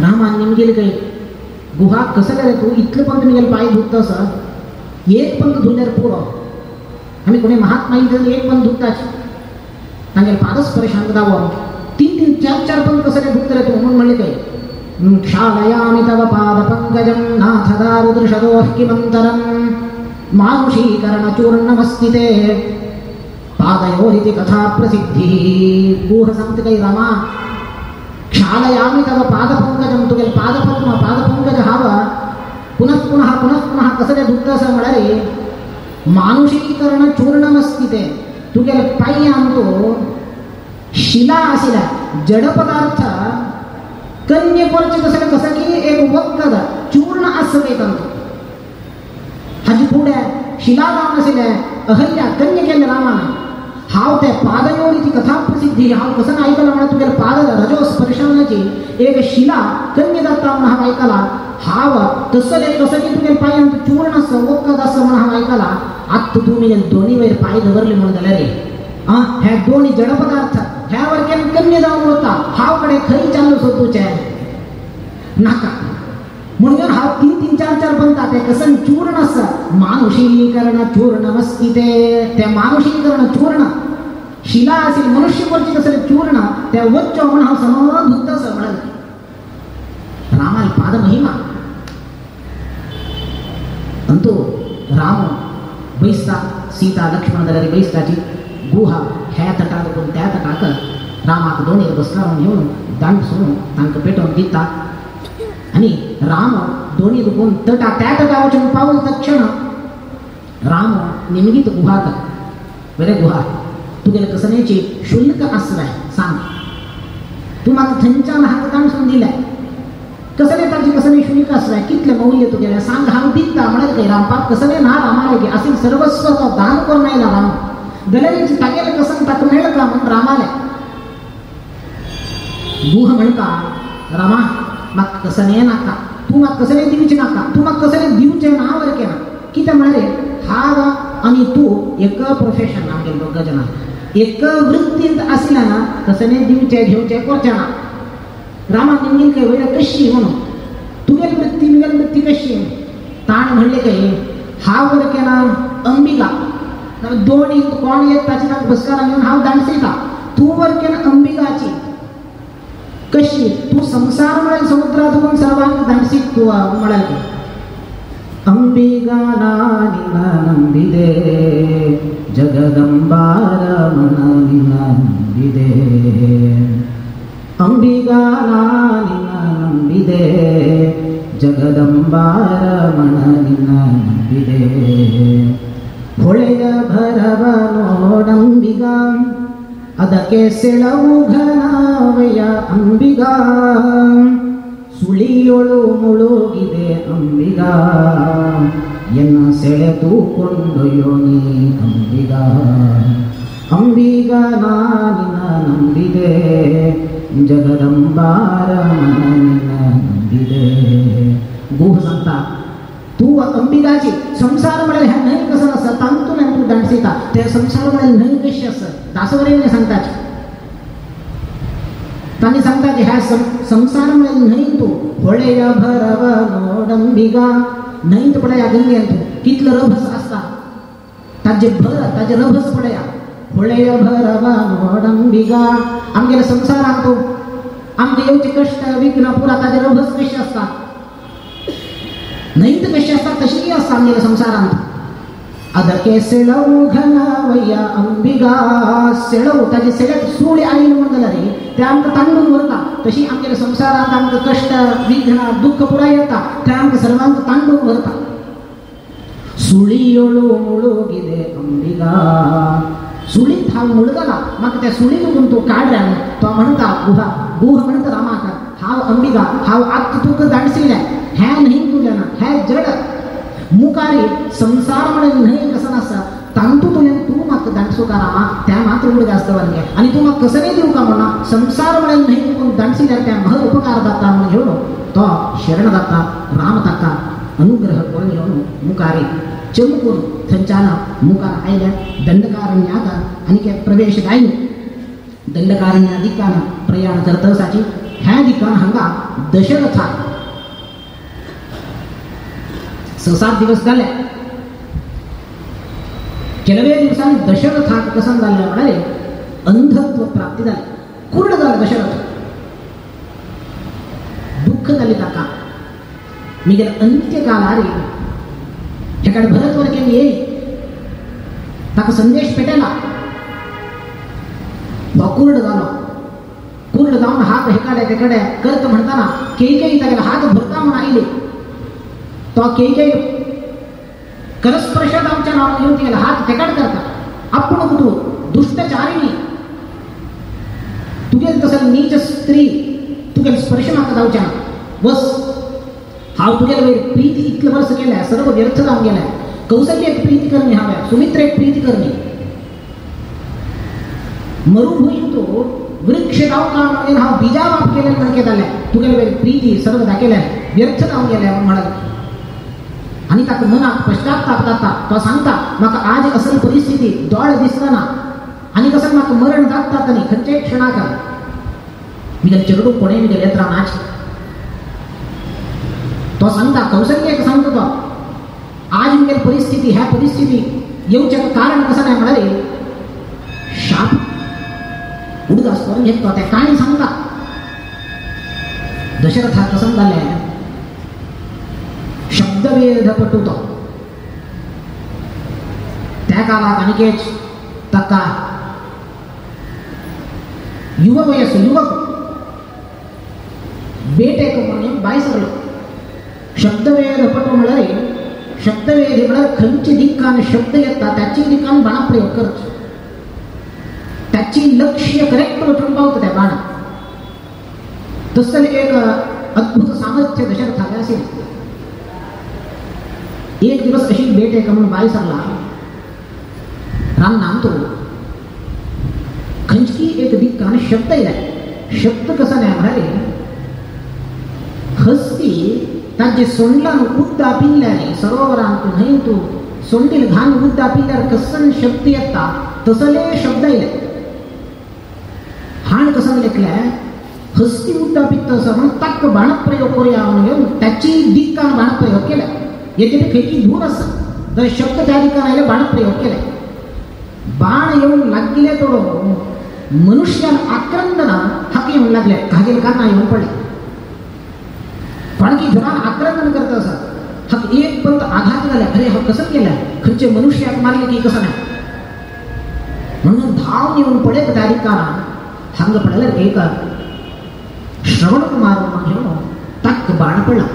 रामान निमगेले काही गुहा कसं रे तू इतले पंत निघेल पाय धुतस एक पंत धुल्यार पुरो. आम्ही कोणी महात्मा येईल एक पंत धुताच तांगेले पादच परेशान दावो 3-3, 4-4 पंत कसं धुत रे तू म्हणून म्हणले काही. क्षालयामि तव पादपङ्कजं नाथ दारुदृशदोः किमन्तरं मानुषीकरणचूर्णमस्तिते पादयोरिति कथा प्रसिद्धिः. गुह सांगते काही रामा क्षालयामि तव पादपङ्कजं तुगेल पादपद्म पादपङ्कज हाव पुनः पुनः कसं धुतस म्हळ्यार मानुषीकरणचूर्णमस्तिते तुगेल पाय आमतो शिला आशिला जड पदार्थ कन्येपरचे कसं की एक वक्कद चूर्ण असं काही सांगतो. हाजी पुढे शिला जावन आशिल्ले अहल्या कन्ये केले रामान हांव ते पादयोरी कथा प्रसिद्धी हांव कसं ऐकला म्हणून तुगेले पाद रजो स्पर्शनाची एक शिला कन्ये जाता म्हणून हांव ऐकला. हांव तसले कसं की तुगेले पांयांत चूर्ण असं वक्कद असं म्हणून हांव ऐकला. आत्ता तुमी दोन्ही वयर पाय दवरले म्हणून जाल्यार हे दोन्ही जड पदार्थ ह्या वरकेन कन्ये जावन वता हांव कडे खंय चाललो सोदूचे नाका म्हणून हांव 3-3, 4-4 पंता ते कसन चूर्ण आसा मानुषीकरण चूर्णमस्तिते. ते मानुषीकरण चूर्ण शिला आशिल्ली मनुष्य करची कसले चूर्ण ते वच्चो म्हणून हांव समोर धुतस म्हणाल. रामाल पाद महिमा अंतु राम बैसता सीता लक्ष्मण जाल्यार बैसताची गुहा ह्या तटाक त्या तटाक रामाक दोन्ही बसकारून घेऊन दांड सोडून तांकां पेटोवन दिता आनी राम दोन्ही दुखून तटा त्या तटा वचून पावल तक्षण राम निमगीत गुहात बरे गुहा तुगेले कसनेची शुल्क आसराय सांग तू म्हाका थंयच्यान हांगा ताणसून दिलाय कसले ताची कसले शुल्क आसराय कितले मौल्य तुगेले सांग हांव दिता म्हणाल काय रामपाक कसले ना रामाले की असील सर्वस्व तो दान करून आयला राम गलरीच तागेले कसन ताका मेळ का म्हणून रामाले गुह म्हणता रामा म्हाका कसले नाका तू म्हाका कसले दिवचे नाका तू म्हाका कसले दिवचे ना वर केना कितें म्हणाले हांव आनी तू एक प्रोफेशन आमगेले दोग जाणां एक वृत्तींत आसला ना कसले दिवचे घेवचे करचे ना रामा निमगेल काय वयर कशी म्हणून तुगेली वृत्ती मुगेली वृत्ती कशी ताण म्हणले काय हांव वर केना अंबिका दोन कोण एक ताची ताका बसकारां घेवन हांव दांडसयता तू वर केना अंबिकाची कशी तू संसार म्हळ्यार समुद्रात होऊन सर्वांक दांडसीत तू म्हळ्यार अंबिका ನಂಬಿದೆ ಜಗದಂಬಾರ ಮನ ನಿನ್ನ ನಂಬಿದೆ ಅಂಬಿಗಾ ನಿನ್ನ ನಂಬಿದೆ ಜಗದಂಬಾರ ಮನ ನಿನ್ನ ನಂಬಿದೆ ಹೊಳೆಯ ಭರವ ನೋಡಂಬಿಗಾ ಅದಕ್ಕೆ ಸೆಳವು ಘನವಯ ಅಂಬಿಗಾ ಸುಳಿಯೊಳು ಮುಳುಗಿದೆ ಅಂಬಿಗಾ ಎನ್ನ ಸೆಳೆದು ಕೊಂಡೊಯ್ಯೋ ನೀ ಅಂಬಿಗಾ ಅಂಬಿಗಾ ನಾನಿನ ನಂಬಿದೆ ಜಗದಂಬಾರ ಮನ ನಿನ್ನ ನಂಬಿದೆ गुह सांगता तू अंबिकाची संसार म्हळ्यार ह्या न्हंय कसं आसा तांतून आनी तूं दांडसिता ते संसार म्हळ्यार न्हंय कशी आसा दासवरेन सांगताची तांणी सांगता की ह्या संसार म्हळ्यार न्हंय तूं होळेय भरव नोडंबिगा न्हंयत पळया गंगेन तूं कितलो रभस आसता ताजे भर ताजे रभस पळया होळेय भरव नोडंबिगा आमगेल्या संसारांत तूं आमकां येवचे कश्ट विघ्न पुरा ताजे रभस कशे आसता न्हंयत कशी आसता तशी आसता आमगेल्या संसारांत ಅದಕ್ಕೆ ಸೆಳವು ಘನವಯ್ಯ अंबिगा सेळव ताजे सेळेत सूड आयली म्हणला रे ते आमकां तांडून व्हरता तशी आमच्या संसारांत आमकां कश्ट विघ्न दुःख पुराय येता ते आमकां सर्वांक तांडून व्हरता सुळियोळू मुळोगिदे अंबिगा सुळीत हांव मुळगला म्हाका त्या सुळीतून तूं काड रे तो म्हणटा गुह म्हणटा रामाक हांव अंबिगा हांव आत्त तुका दांडसिल्लें हें न्हंयत उरलें ना हें जड मुखारी संसार म्हळ्यार न्हंय कसं आसा तांतूंतल्यान तूं म्हाका दांडसुका रामा त्या मात्र उडग आसता वर्गे आनी तूं म्हाका कसलेय दिवका म्हणना संसार म्हळ्यार न्हंय तुका दांडसिल्यार त्या महल उपकार जाता म्हणून घेवन तो शरण जाता राम ताका अनुग्रह करून घेवन मुखारी चमकून थंयच्यान मुखार आयल्या दंडकारण्याक आनी प्रवेश गायन दंडकारण्या दिकान प्रयाण करतसाची ह्या दिकान हांगा दशरथा 6-7 दिवस जाले ಕೆಲವೇ दिवसांनी दशरथाक कसन जाल्लें म्हळ्यार अंधत्व प्राप्ती जाली कुर्ड जालो दशरथ दुःख जाली ताका मिगेल अंत्यकालार हेकडे भरत वर्गेन येयी ताका संदेश पेटयला तो कुर्ड जालो कुर्ड जावन हात हेकडे तेकडे करत म्हणटाना केकेई तागेलो हात भरता म्हूण आयली तो केकेई करस्पर्शात आमच्या नावाने घेऊन तिला हात तेकाड करता आपण तू दुष्टचारिणी तुगे तसं नीच स्त्री तुगे स्पर्श म्हाका जावचे ना बस हांव तुगेले वयर प्रीती इतले वर्स केल्या सर्व व्यर्थ जावन गेल्या कौसल्याक प्रीती करणी हांवें सुमित्रेक प्रीती करणी मरुभूंय तूं वृक्ष जावं म्हणून हांव बिजा बाप केले म्हणके जालें तुगेले वयर प्रीती सर्व दाखयल्या व्यर्थ जावन गेल्या म्हणून आणि ताका मनाक पश्चाताप जाता तो सांगता म्हाका आज असल परिस्थिती दोळ दिसना ना आनी कसं म्हाका मरण जाता आनी खंयच्याय क्षणाक मिगेल चेडू कोणेय मिगेल येत्रा नाच तो सांगता कौसल्याक सांगता तो आज मिगेल परिस्थिती ह्या परिस्थिती येवचें कारण कसं नाही म्हळ्यार शाप उडदास करून घेतलो ते काणी सांगता दशरथाक कसं जालें शब्दवेध पटुतो त्या काळात अनिकेत ताका युववयस्स युवक बेटे म्हणे बाय सरलो शब्दवेध पटो म्हळ्यार शब्दवेधी म्हळ्यार खंयचे दिक्कान शब्द येता त्याची दिक्कान बाणा प्रयोग करचो त्याची लक्ष्य करेक्ट वचून पावता त्या बाणा तसले एक अद्भुत सामर्थ्य दशरथाला असेल एक दिवस अशी भेट आहे म्हणून बाय सरला राम नामतो खंचकी एक दिक्कान शब्द येयला शब्द कसा नाही म्हणाले हस्ती ताजे सोंडलान उद्दा पिल्ल्याने सरोवरान तू न्हय तू सोंडील घाण उद्दा पिल्ल्यार कसन शब्द येता तसले शब्द येयले हाण कसं लेखलाय हस्ती उद्दापित असं म्हणून तक्क बाणप्रयोग करूया म्हणून त्याची दिक्कान बाणप्रयोग केला येथे फेकी धूर असं तर शब्द त्या दिक्कान बाणप्रयोग केलाय बाण येऊन लागले तोडो मनुष्याला आक्रंदना हाक येऊन लागले कागेल का नाही येऊन पडले पण की जवान आक्रंदन करत असं हाक एक पंत आघात झाला अरे हा कसं केलाय खर्चे मनुष्यात मारले की कसं नाही म्हणून धाव येऊन पडे त्या दिक्काना हंग पडला एक श्रवण कुमार घेऊन तक बाण पडला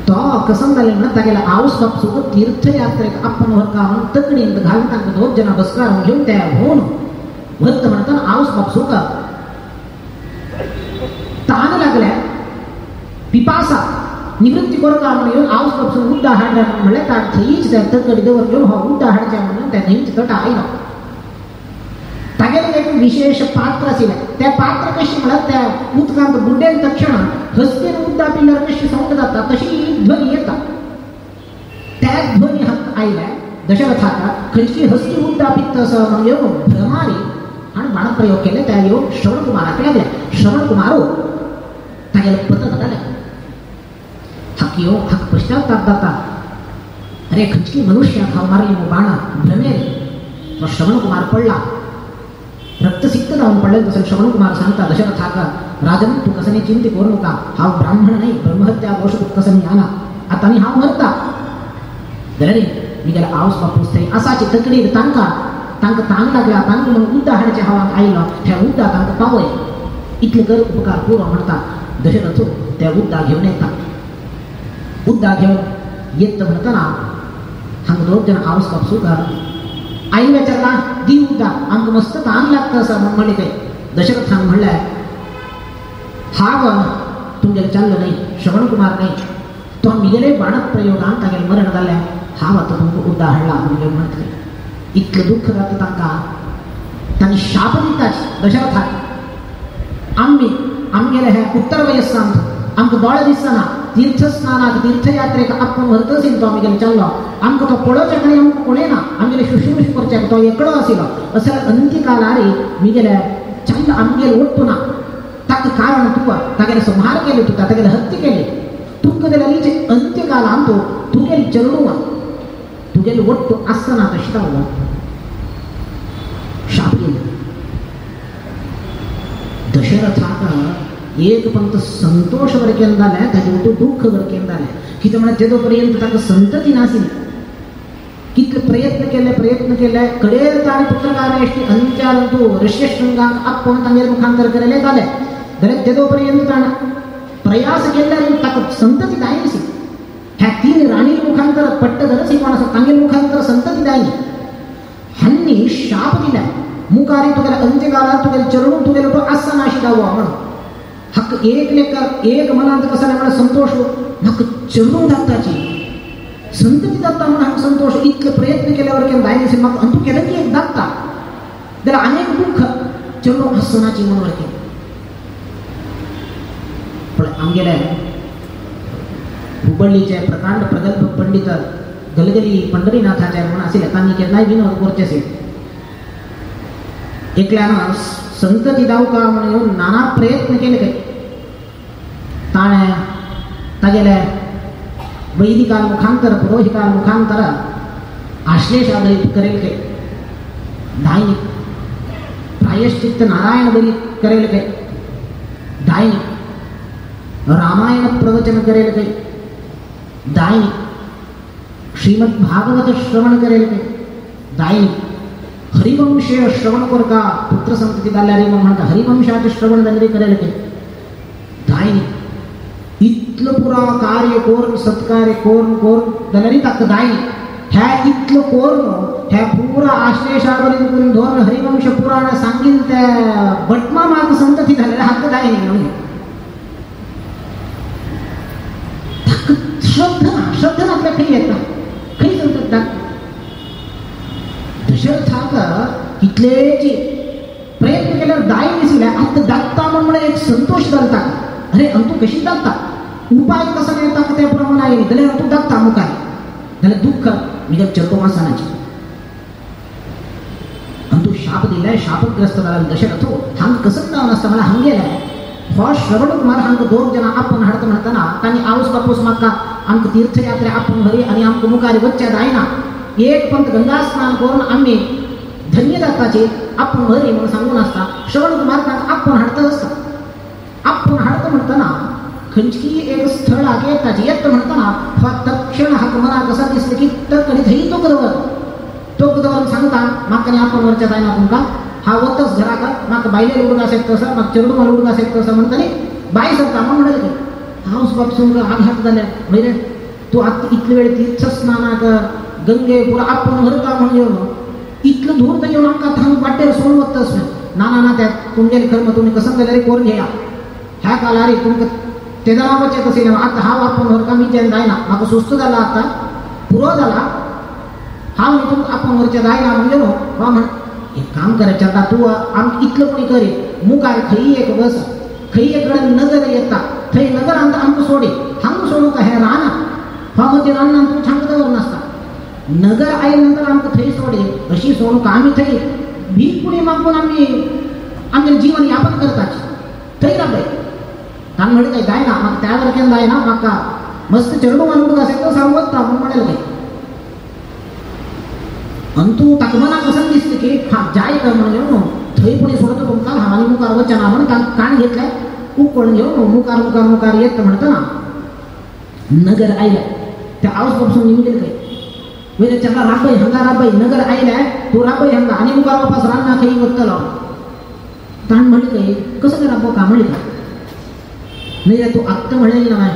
तो कसं झालं ना त्याला आऊस बापसोबत तीर्थयात्रेक आपण का तकडींत घालून तांकां 2 जना बसकार घेऊन त्या होऊन भरत म्हणताना आऊस बापसोका ताण लागल्या पिपासा निवृत्ती करता म्हणून आऊस बापसून उड्डा हाडला म्हणले त्या थईच त्या तकडी दवर घेऊन हा उड्डा हाडच्या म्हणून त्या नेमची तट आईला तागेला एक विशेष पात्र असेल त्या पात्र कशी म्हणत त्या उदकांत बुड्डेल तक्षण हस्तेन उद्दा पिल्ल्यार कशी साऊंड जाता तशी ध्वनी येतात त्या ध्वनी हक्क आयला दशरथाका खंयची हस्ती उद्दापित असं म्हणजे भ्रमारी आणि बाणप्रयोग केले त्या येऊन श्रवण कुमाराकडे लागल्या श्रवण कुमारो तागेला पत घातल्या हक येऊ हक पश्चाताप जाता अरे खंयची मनुष्य खाव मारली बाणा भ्रमेर तो श्रवण कुमार पडला रक्तसिक्त जाऊन पडले तसं श्रवण कुमार सांगता दशरथाका राजन तू कसं चिंते करू नका हा ब्राह्मण नाही ब्रह्महत्या गोष्ट कसं आला आता मी हा मरता दरे मी गेला आऊस बापूस थंय असाची तकडी तांका तांग लागला तांक म्हणून उद्दा हाडच्या हवाक आयलो ह्या उद्दा तांकां पावय इतले कर उपकार पुरो म्हणता दशरथ त्या उद्दा घेऊन येता उद्दा घेऊन येत म्हणताना हांग 2 जण आऊस बापसूका आई विचारला दी उद्दा आमक मस्त ताण लागतं असं म्हणे काय दशरथ हांग म्हणलाय हा तुमच्याकडे चाललं नाही श्रवण कुमार नाही तो मिगेले बाणप्रयोगान तागेले मरण जाल्या हा तो तुमको उद्दा हाडला म्हणजे म्हणतले इतकं दुःख जातं तांकां तांणी शाप दिताच दशरथाक आमगेले हे उत्तर वयस्सांत आमकां दोळे दिसना तीर्थस्नानाक तीर्थयात्रेक आपण व्हरतसील तो आमगेले चाललो आमकां तो पळोवच्या कडेन आमकां कोणे ना आमगेले शुश्रूश करच्याक तो एकलो आशिल्लो असल्या अंत्यकालारी मिगेले चंद आमगेले ओट्टू ना ताका कारण तुका तागेले संहार केले तुका तागेले हत्या केली तुका जाल्यार अंत्यकालान तो तुगेले चरडू तुगेले ओट्टू आसना तशें जालो शाप केले दशरथाका एक पंत संतोष वरकेन जालें ताजे उठून दुःख वरकेन जालें कितें म्हणल्यार जेदो पर्यंत ताका संतती नाशिल्ली कितले प्रयत्न केले कडेर ताणें पुत्रकामेश्टी अंत्यान तूं ऋष्यशृंगाक आपोवन तांगेर मुखांतर केलेलें जालें जाल्यार जेदो पर्यंत ताणें प्रयास केल्यार ताका संतती जायनाशी ह्या 3 राणी मुखांतर पट्टधरसी कोण आसा तांगेर मुखांतर संतती जायनी हांणी शाप दिला मुखारी तुगेले अंत्यकालार तुगेले चरणू तुगेले तो आसना अशी जावो म्हणून हक्क एक लेकर एक मनांत कसा म्हणा संतोष म्हाका चरणू धाकताची संतती जाता म्हणून हांव संतोष इतले प्रयत्न केल्यावर केन्ना जायनाशी म्हाका अंतू केलें की एक धाकता जाल्यार अनेक दुःख चरणू आसनाची म्हणून केलें पण आमगेले हुबळ्ळीचे प्रकांड प्रगल्भ पंडित गलगली पंढरीनाथाचे म्हणून आशिल्ले तांणी केन्नाय विनोद करचेशे एकल्यानं संतती जावका म्हणून नाना प्रयत्न केले काय ताणें तागेले वैदिकाल मुखांतर पुरोहिताल मुखांतर आश्लेष आदरीत करेल काय दैनिक प्रायश्चित्त नारायण बली करेल काय दैनिक रामायण प्रवचन करेल काय दैनिक श्रीमद् भागवत श्रवण करेल काय दैनिक हरिवंशे श्रवण कर का पुत्र संतती जाल्यार मग म्हणटा हरिवंशाचे श्रवण जाल्यार करेल की दायनी इतलं पुरा कार्य कोर सत्कार्य कोर जाल्यार ताका दायनी ह्या इतलं कोर ह्या पुरा आश्लेषावरील करून धोरण हरिवंश पुराण सांगीन त्या बटमा माग संतती जाल्यार हाक दायनी म्हणून श्रद्धा आपल्या खरी येता खरी संतत दशरथाका कितलेची प्रयत्न केल्यावर दाय दिसल्या आता दागता म्हणून एक संतोष जालता अरे अंतू कशी दागता उपाय कसा नेता त्या प्रमाणे येईल जाल्यार अंतू दागता मुखार जाल्यार दुःख म्हणजे चतुर्मासानाची अंतू शाप दिलाय शापग्रस्त झाला दशरथ हांग कसं जावन आसता मला हांगेलाय हो श्रवण कुमार हांग दोन जना आपण हाडता म्हणताना तांणी आवस बापूस म्हाका आमकां तीर्थयात्रे आपण घरी आणि आमकां मुखार वच्चे जायना एक पंत गंगा स्नान करून आम्ही धन्य जाताचे आपण घरी म्हणून सांगून असता श्रवण कुमार तांकां आपण हाडता असता आपण हाडता म्हणताना खंयची एक स्थळ आगे ताची येत म्हणताना हो तक्षण हाक मना कसा दिसले की तर कधी थंय तो कदवर सांगता म्हाका न्ही आपण वरच्या जायना तुमकां हा वतच घराका म्हाका बायले उडूंक आसत तसं म्हाका चेडूं उडूंक आसत तसं म्हणटली बाय सरता म्हणून म्हणलें हांव बापूसून आघात जाले म्हणजे तूं आतां इतले वेळ तीर्थस्नानाक गंगे पुरा आपण व्हरता म्हणून येवन इतलं दूर तर येवन आमकां थंग वाटेर सोडून वतस ना त्या तुमगेले कर्म तुम्ही कसं जाल्यार करून घेया ह्या कालार तुमकां तेजा नांवाचें कशें आतां हांव आपण व्हरता मी जेन्ना जायना म्हाका सुस्त जाला आतां पुरो जाला हांव न्ही तुमकां आपण व्हरचें जायना म्हणजे वा म्हण एक काम करायचं आता तू आमकां इतलं कोणी करी मुखार खंय एक बस खंय एक कडेन नगर येता थंय नगर आमकां सोडी हांगा सोडूं का हें रान हा म्हणजे रान तूं छांग दवर नासता नगर आयले नंतर आमकां थंय सोडी अशी सोडूं का आमी थंय भीक पुणी मागून आमी आमचें जीवन यापन करताचें थंय राबय ताणें म्हणलें काय जायना म्हाका त्या वरकेन जायना म्हाका मस्त चेडूं मानूंक आसत तो सांग वता म्हूण म्हणलें काय अंतू ताका मनाक कसं दिसलें की जाय काय म्हणून घेवन थंय पुणी सोडता तुमकां हांव आनी मुखार वचना म्हणून ताणें काण घेतलें उकळून घेवन मुखार येता म्हणटना नगर आयले त्या आवस बापूसून निमगेले काय म्हणजे चला राबय हांगा राबय नगर आयले तूं राबय हांगा आनी मुखार वापस रान्ना खंय वतलो ताणें म्हणलें काय कसं काय राबो का म्हणलें काय नाही रे तूं आत्तां म्हणलें ना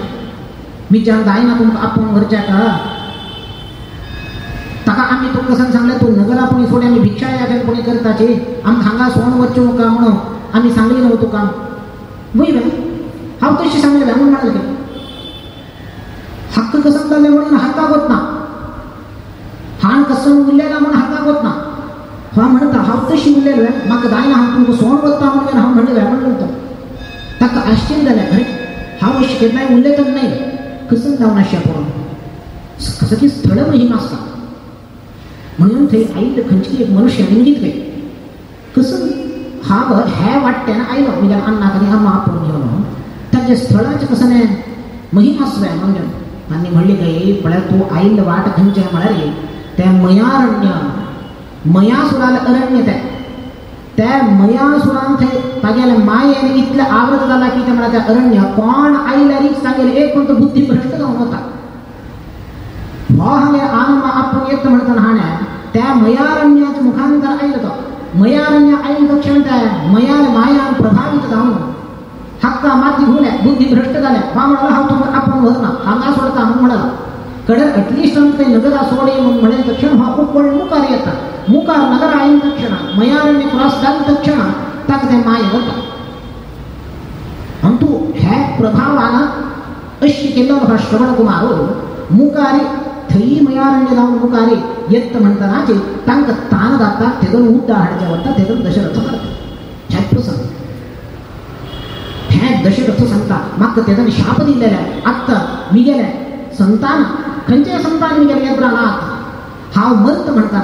मी जेन्ना जायना तुमकां आपूण व्हरचें का ताका आमी तुमकां कसं सांगलें तूं नगरा पुणी सोडी आमी भिक्षा याचन पुणी करताची आमकां हांगा सोन वच्चो का म्हणून आमी सांगली न्हू तुका वय हांव तशी सांगलें म्हणून म्हणलें काय हक्क कसं जालें म्हणून हक्काक वतना हाण कसं उरलेला म्हणून हक्काक वतना हांव म्हणटा हांव तशी उरलेलो म्हाका जायना हांव तुमकां सोन वता म्हणून हांव म्हणलें म्हणून तो ताका आश्चर्य जालें अरे हांव अशें केन्नाय उरलें तर नाही कसं जावन अशें पळोवन कसं की स्थळ महिमा आसता म्हणून थंय आयिल्लो खंयची एक मनुष्य निमगीत काय कसं हांव हे वाट्यान आयलो म्हणजे अन्नाक आनी अम्मा आपूण घेवन ताच्या स्थळाचें कसं न्ही महिमा आसलें म्हणजे तांणी म्हणलें काय म्हळ्यार तूं आयिल्लो वाट खंयचें म्हळ्यार तें मयारण्य मयासुराल अरण्य त्या मयासुरान थंय तागेल्या मायेन इतलें आवृत जाला की तें म्हळ्यार तें अरण्य कोण आयल्यारीच तागेलें एक पण तो बुद्धी भ्रश्ट जावन वता हो हांवें आनमा आपूण येता म्हणटना हाणें त्या मयारण्याच्या मुखांतर आयलो तो मयारण्य आयिल्लो क्षण त्या मायान प्रभावित जावन हक्का माती घुले बुद्धी भ्रश्ट जाले हा म्हणाला हांव तुमकां आपूण व्हरना हांगा सोडता म्हणून म्हणाला कडेन एटलिस्ट आमकां नगरा सोडी म्हणून म्हणले तक्षण हो उकळ मुखार येता मुखार नगर आयिल्ले तक्षण मयारण्य क्रॉस जाले तक्षण ताका तें माय वता अंतू हे प्रभावान अशी केल्लो हा श्रवण कुमार मुखारी थंय मयारण्य जावन मुखारी येत म्हणटनाचे तांकां ताण जाता तेदून उद्दा हाडचें वता तेदून दशरथ करता हे प्रसंग हे दशरथ सांगता म्हाका तेदून शाप दिलेले आत्तां मी गेले संतान खंयचें संतान मी गेले येद्रा नात हांव मरत म्हणटना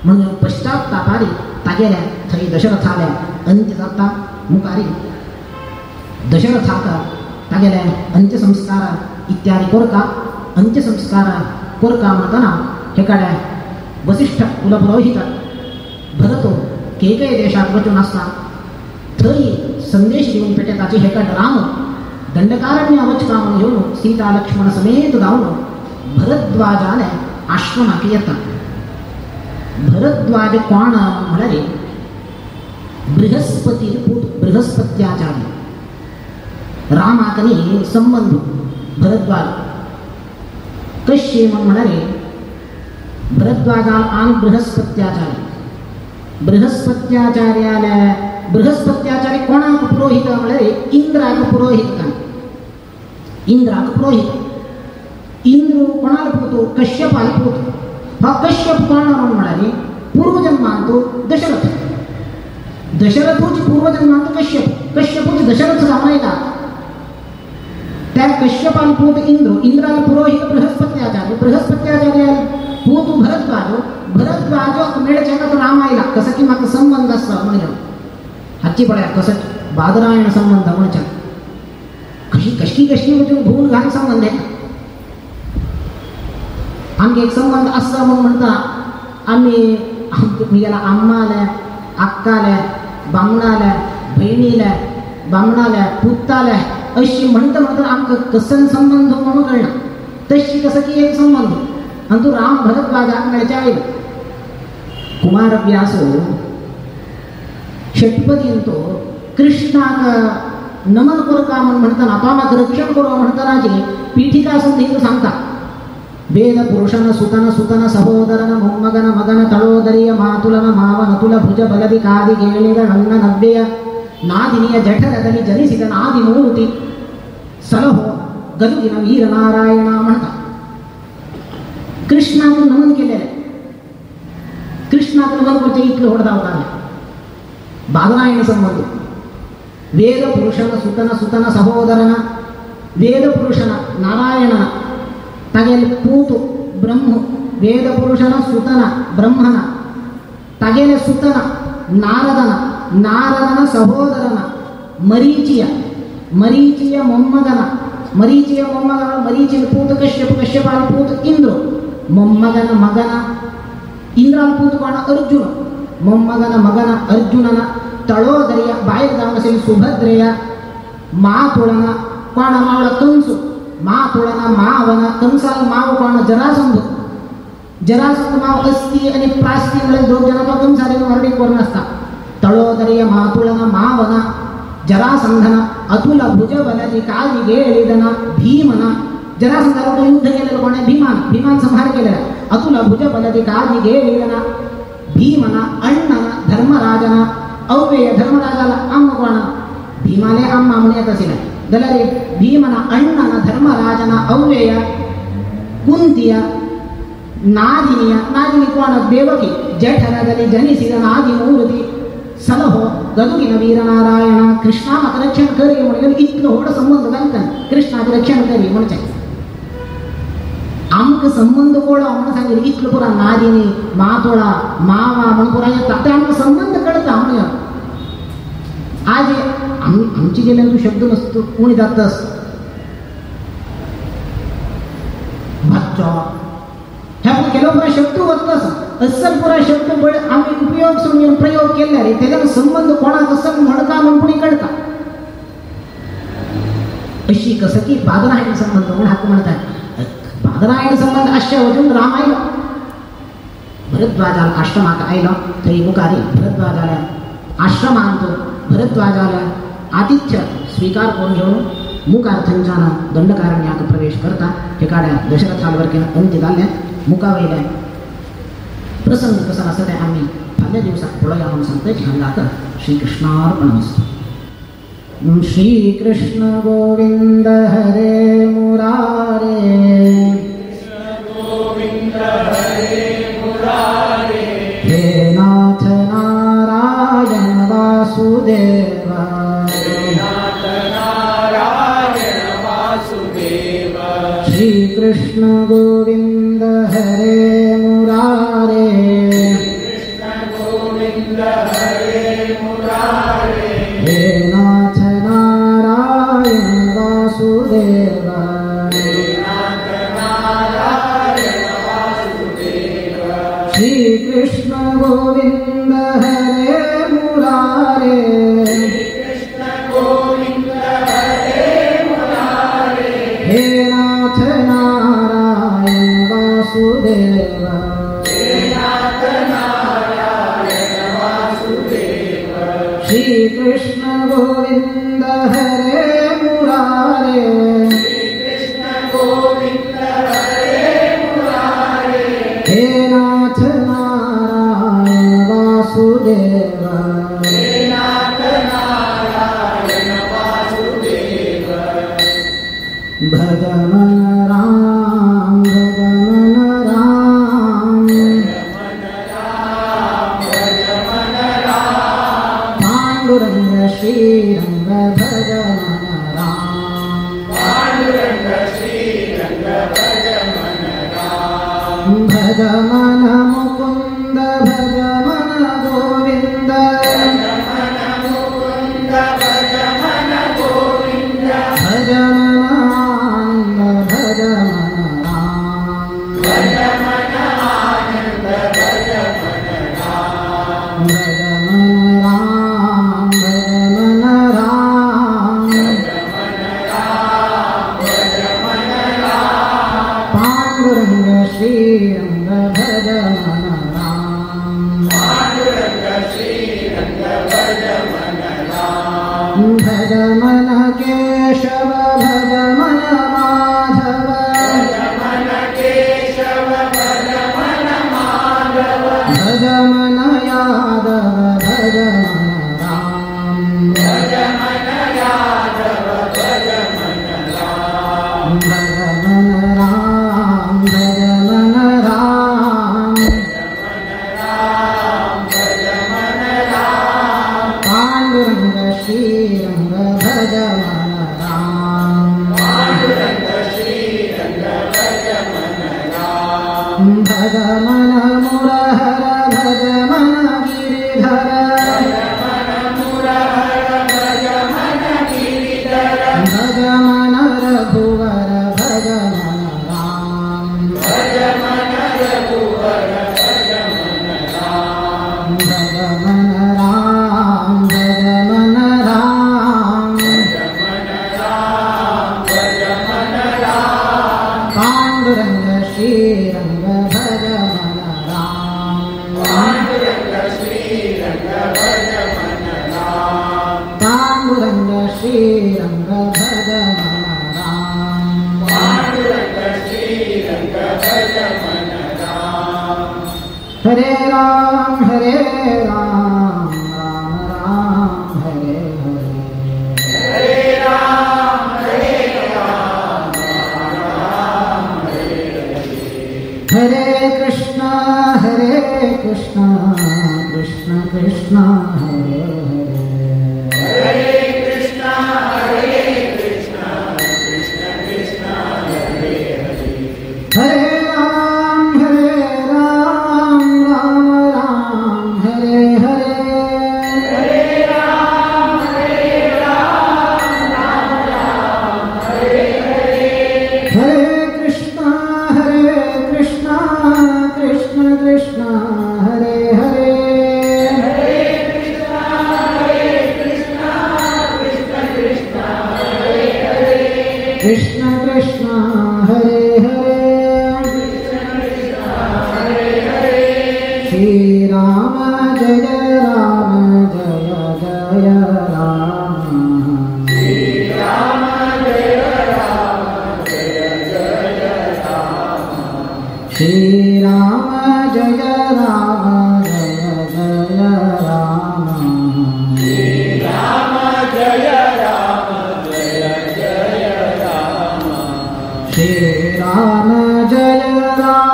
म्हणून पश्चात्तापारी तागेल्या थंय दशरथाले अंत्य जाता मुखारी दशरथाक तागेले अंत्यसंस्कार इत्यादी कोरका अंत्यसंस्कार कोरका म्हणटना हे कडेन वसिष्ठ कुलपुरोहित भरतो केकय देशात वचून आसता थंय संदेश दिवन पेटयताची हे कडेन राम दंडकारण्य वचका म्हणून घेवन सीता लक्ष्मण समेत जावन भरद्वाजाले आश्रमाक येता भरद्वाज कोण म्हणाले बृहस्पती बृहस्पत्याचार्य रामाकनी संबंध भरद्वाज कसे म्हणाले भरद्वाजा आणि बृहस्पत्याचार्य कोणाक पुरोहित म्हणाले इंद्राक पुरोहित इंद्र कोणाला पोतो कश्यपाला पोतो हा कश्यप कोण म्हणाले पूर्वजन्मांतो दशरथोची पूर्वजन्मांत कश्यपूची दशरथ रामाय का त्या कश्यपाला पोत इंद्राला पुरोहित बृहस्पत्याचार्य पोत भरद्वाज मेळचेका रामायला कसं की माका संबंध असता म्हणलं हाची पड्या कसं बादरायण संबंध म्हणच्या कशी म्हणजे भूल घाल संबंध आहे आमगे एक संबंध असता मग म्हणता आम्ही गेला आम्हाला अक्काला बामणाला बहिणीला बामणाला पुत्ताला अशी म्हणता आमचं कसं संबंध म्हणून कळणार तशी कसं की एक संबंध आणि तो राम भरद्वाजा मेळच्या आहे कुमार व्यास षटपदींतो कृष्णाक नमन करू का म्हणताना तो आम्हाला रक्षण करू म्हणताना जी पीठिका असून हिंदू सांगता वेद पुरुषन सुतन सहोदरन मोम्मगन मगन तळोदरीय मातुलन मावन तुल भुज बलದಿ ಕಾದಿ ಗೇಳಿದ ನನ್ನ ನವ್ಯೆಯ ನಾದಿನಿಯ ಜಠರದಲ್ಲಿ ಜನಿಸಿದ ನಾದಿ ಮೂರ್ತಿ ಸಲಹೋ ಗದುಗಿನ ವೀರನಾರಾಯಣ म्हणता कृष्णाक नमन केलेलं कृष्णाक नमन करते इतकं होडदा होता बादरायण संबंध वेद पुरुषन सुतन सहोदरन वेद पुरुषन नारायणನ तगेल पूत ब्रह्म वेद पुरुषನ सुतನ ब्रह्मನ तगेल सुतನ नारदನ सहोदरನ मरीचिಯ ಮೊಮ್ಮಗನ ಮರೀಚಿಯ पूत कश्यपाल पूत इंद्र ಮೊಮ್ಮಗನ ಮಗನ ಇಂದ್ರಾಲ್ पूत कोण अर्जुन ಮೊಮ್ಮಗನ ಮಗನ अर्जुनನ तळोदरिಯ बायदावसेल सुभद्रेय मातुळನ कोण मावळ कंसु मातुळನ मावನ कंसाल माव कोण जरासंध माव अस्ति आणि प्रास्ति मध्ये दोन जण कंसाले वर्णित करून असतात तळोदरिಯ मातुळನ मावನ जरासंधನ अतुल भुजबलದಿ काळी गेळिदನ भीमನ जरासंधावर युद्ध केलेलं कोण भीमान संहार केलेला अतुल भुजबलದಿ काळी गेळिदನ भीमನ अण्णನ धर्मराजನ ಅವ್ಯಯ धर्मराजाला अम्म कोण भीमाले अम्मा म्हणत असेल दलरे भीमನ अण्णನ धर्मराजನ ಅವ್ಯಯ ಕುಂತಿಯ नादिनी कोण देवकी जठरದಲ್ಲಿ जनिसिದ नादी मूर्ती सलहो गदुगिन वीरनारायण कृष्णाक रक्षण करी म्हणून इतकं होड संबंध घालतात कृष्णाक रक्षण करी म्हणजे आमक संबंध कोळा म्हणून सांगितलं इतकं पुरा नादिनी मातोळा मावा म्हणून पुरा येतात ते आमक संबंध कळता म्हणून आज आमची गेल्यानं तू शब्द नसतो कोणी जातस भाच्चा ह्या पण केलं पुरा शब्द होतस अस्सल पुरा शब्द बळ आम्ही उपयोग सोडून प्रयोग केले रे त्याचा संबंध कोणाचा संग म्हणता म्हणून कोणी कळता अशी कसं की बादरायण संबंध म्हणून हाक म्हणतात बादरायण संबंध अशा वजून रामायण भरद्वाजाला आश्रमात आयला तरी मुखारी भरद्वाजाला आश्रमांत भरद्वाजाला आतिथ्य स्वीकार करून घेऊन मुखार्थांच्या दंडकारण्यात प्रवेश करता ठिकाण्या दशरथावर केलं अंत्य घालण्यात मुकावयला प्रसंग कसा असं ते आम्ही फाल्या दिवसात पुढे म्हणून सांगतोय छान श्रीकृष्णार्पणमस्तु श्रीकृष्ण गोविंद हरे मुरारे हे नाथ नारायण वासुदेव श्रीकृष्ण गोविंद हरे मुरारे हे नाथ नारायण वासुदेव श्रीकृष्ण गोविंद हरे मुरारे हे नाथ नारायण वासुदेव श्री कृष्ण गोविंद हरे मुरारे, हे नाथ नारायण वासुदेव, भज मन राम, भज मन राम, पांडुरंग श्रीरंग भज मन राम, भज मन मुकुंद, भज मन गोविंद, भज मन आनंद, भज मन राम, भज मन राम, भज मन राम, पांडुरंग श्रीरंग भज मन राम, भज मन केशव, भज मन माधव, भज मन यादव, भज मन राम, भज मन राम, भज मन राम, पांडुरंग श्रीरंग भज मन राम, भज मन मुरहर, भज मन गिरिधर, भज मन रघुवर, भज मन राम, भज मन राम, भज मन राम, पांडुरंग श्रीरंग भज मन राम, पांडुरंग श्रीरंग भज मन राम, हरे राम, राम राम हरे हरे, हरे राम, हरे कृष्णा, कृष्ण कृष्ण हरे हरे, हरे राम, राम राम हरे हरे, हरे कृष्णा, कृष्ण कृष्ण हरे हरे, कृष्ण कृष्ण हरे हरे, श्री राम जय राम, जय जय राम, श्री राम जय राम, जय जय राम, श्री राम जय राम, जय जय राम, श्री राम जय राम,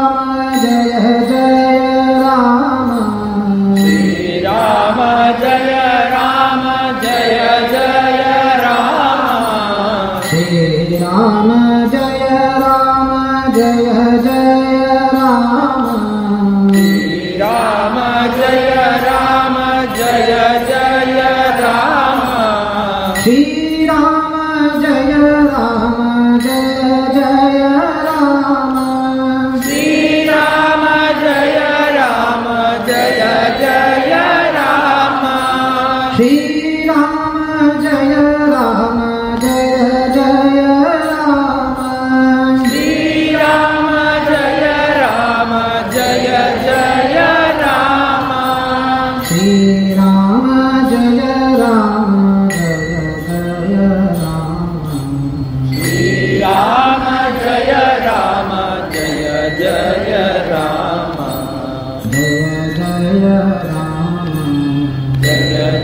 जय जय राम, श्री राम जय राम, जय जय राम, श्री राम जय राम, जय जय राम, श्री राम जय राम, जय जय राम, श्री राम जय राम, जय जय राम, श्री राम जय राम, जय जय राम, श्री राम जय राम, जय जय राम, श्री राम जय राम, जय जय राम, श्री राम जय राम, जय जय राम, श्री राम जय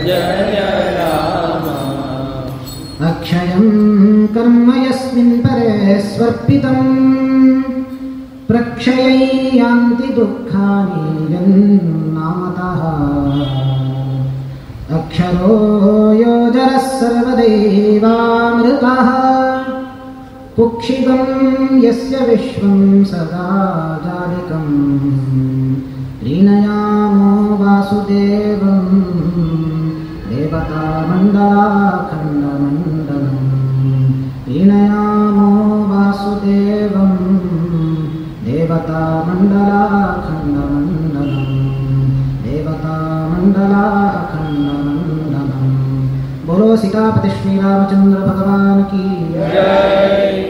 जय राम अक्षयं कर्म यस्मिन् परे स्वर्पितं प्रक्षयै यान्ति दुःखानि यन्नामतः अक्षरो योजरः सर्वदैवामृतः कुक्षिगं यस्य विश्वं सदा जालिकं प्रीणयामो वासुदेवं देवतामण्डलाखण्डमण्डलं प्रीणयामो वासुदेवं देवतामण्डलाखण्डमण्डलं देवतामण्डलाखण्डमण्डलं बोलो सीतापति श्री रामचंद्र भगवान की जय।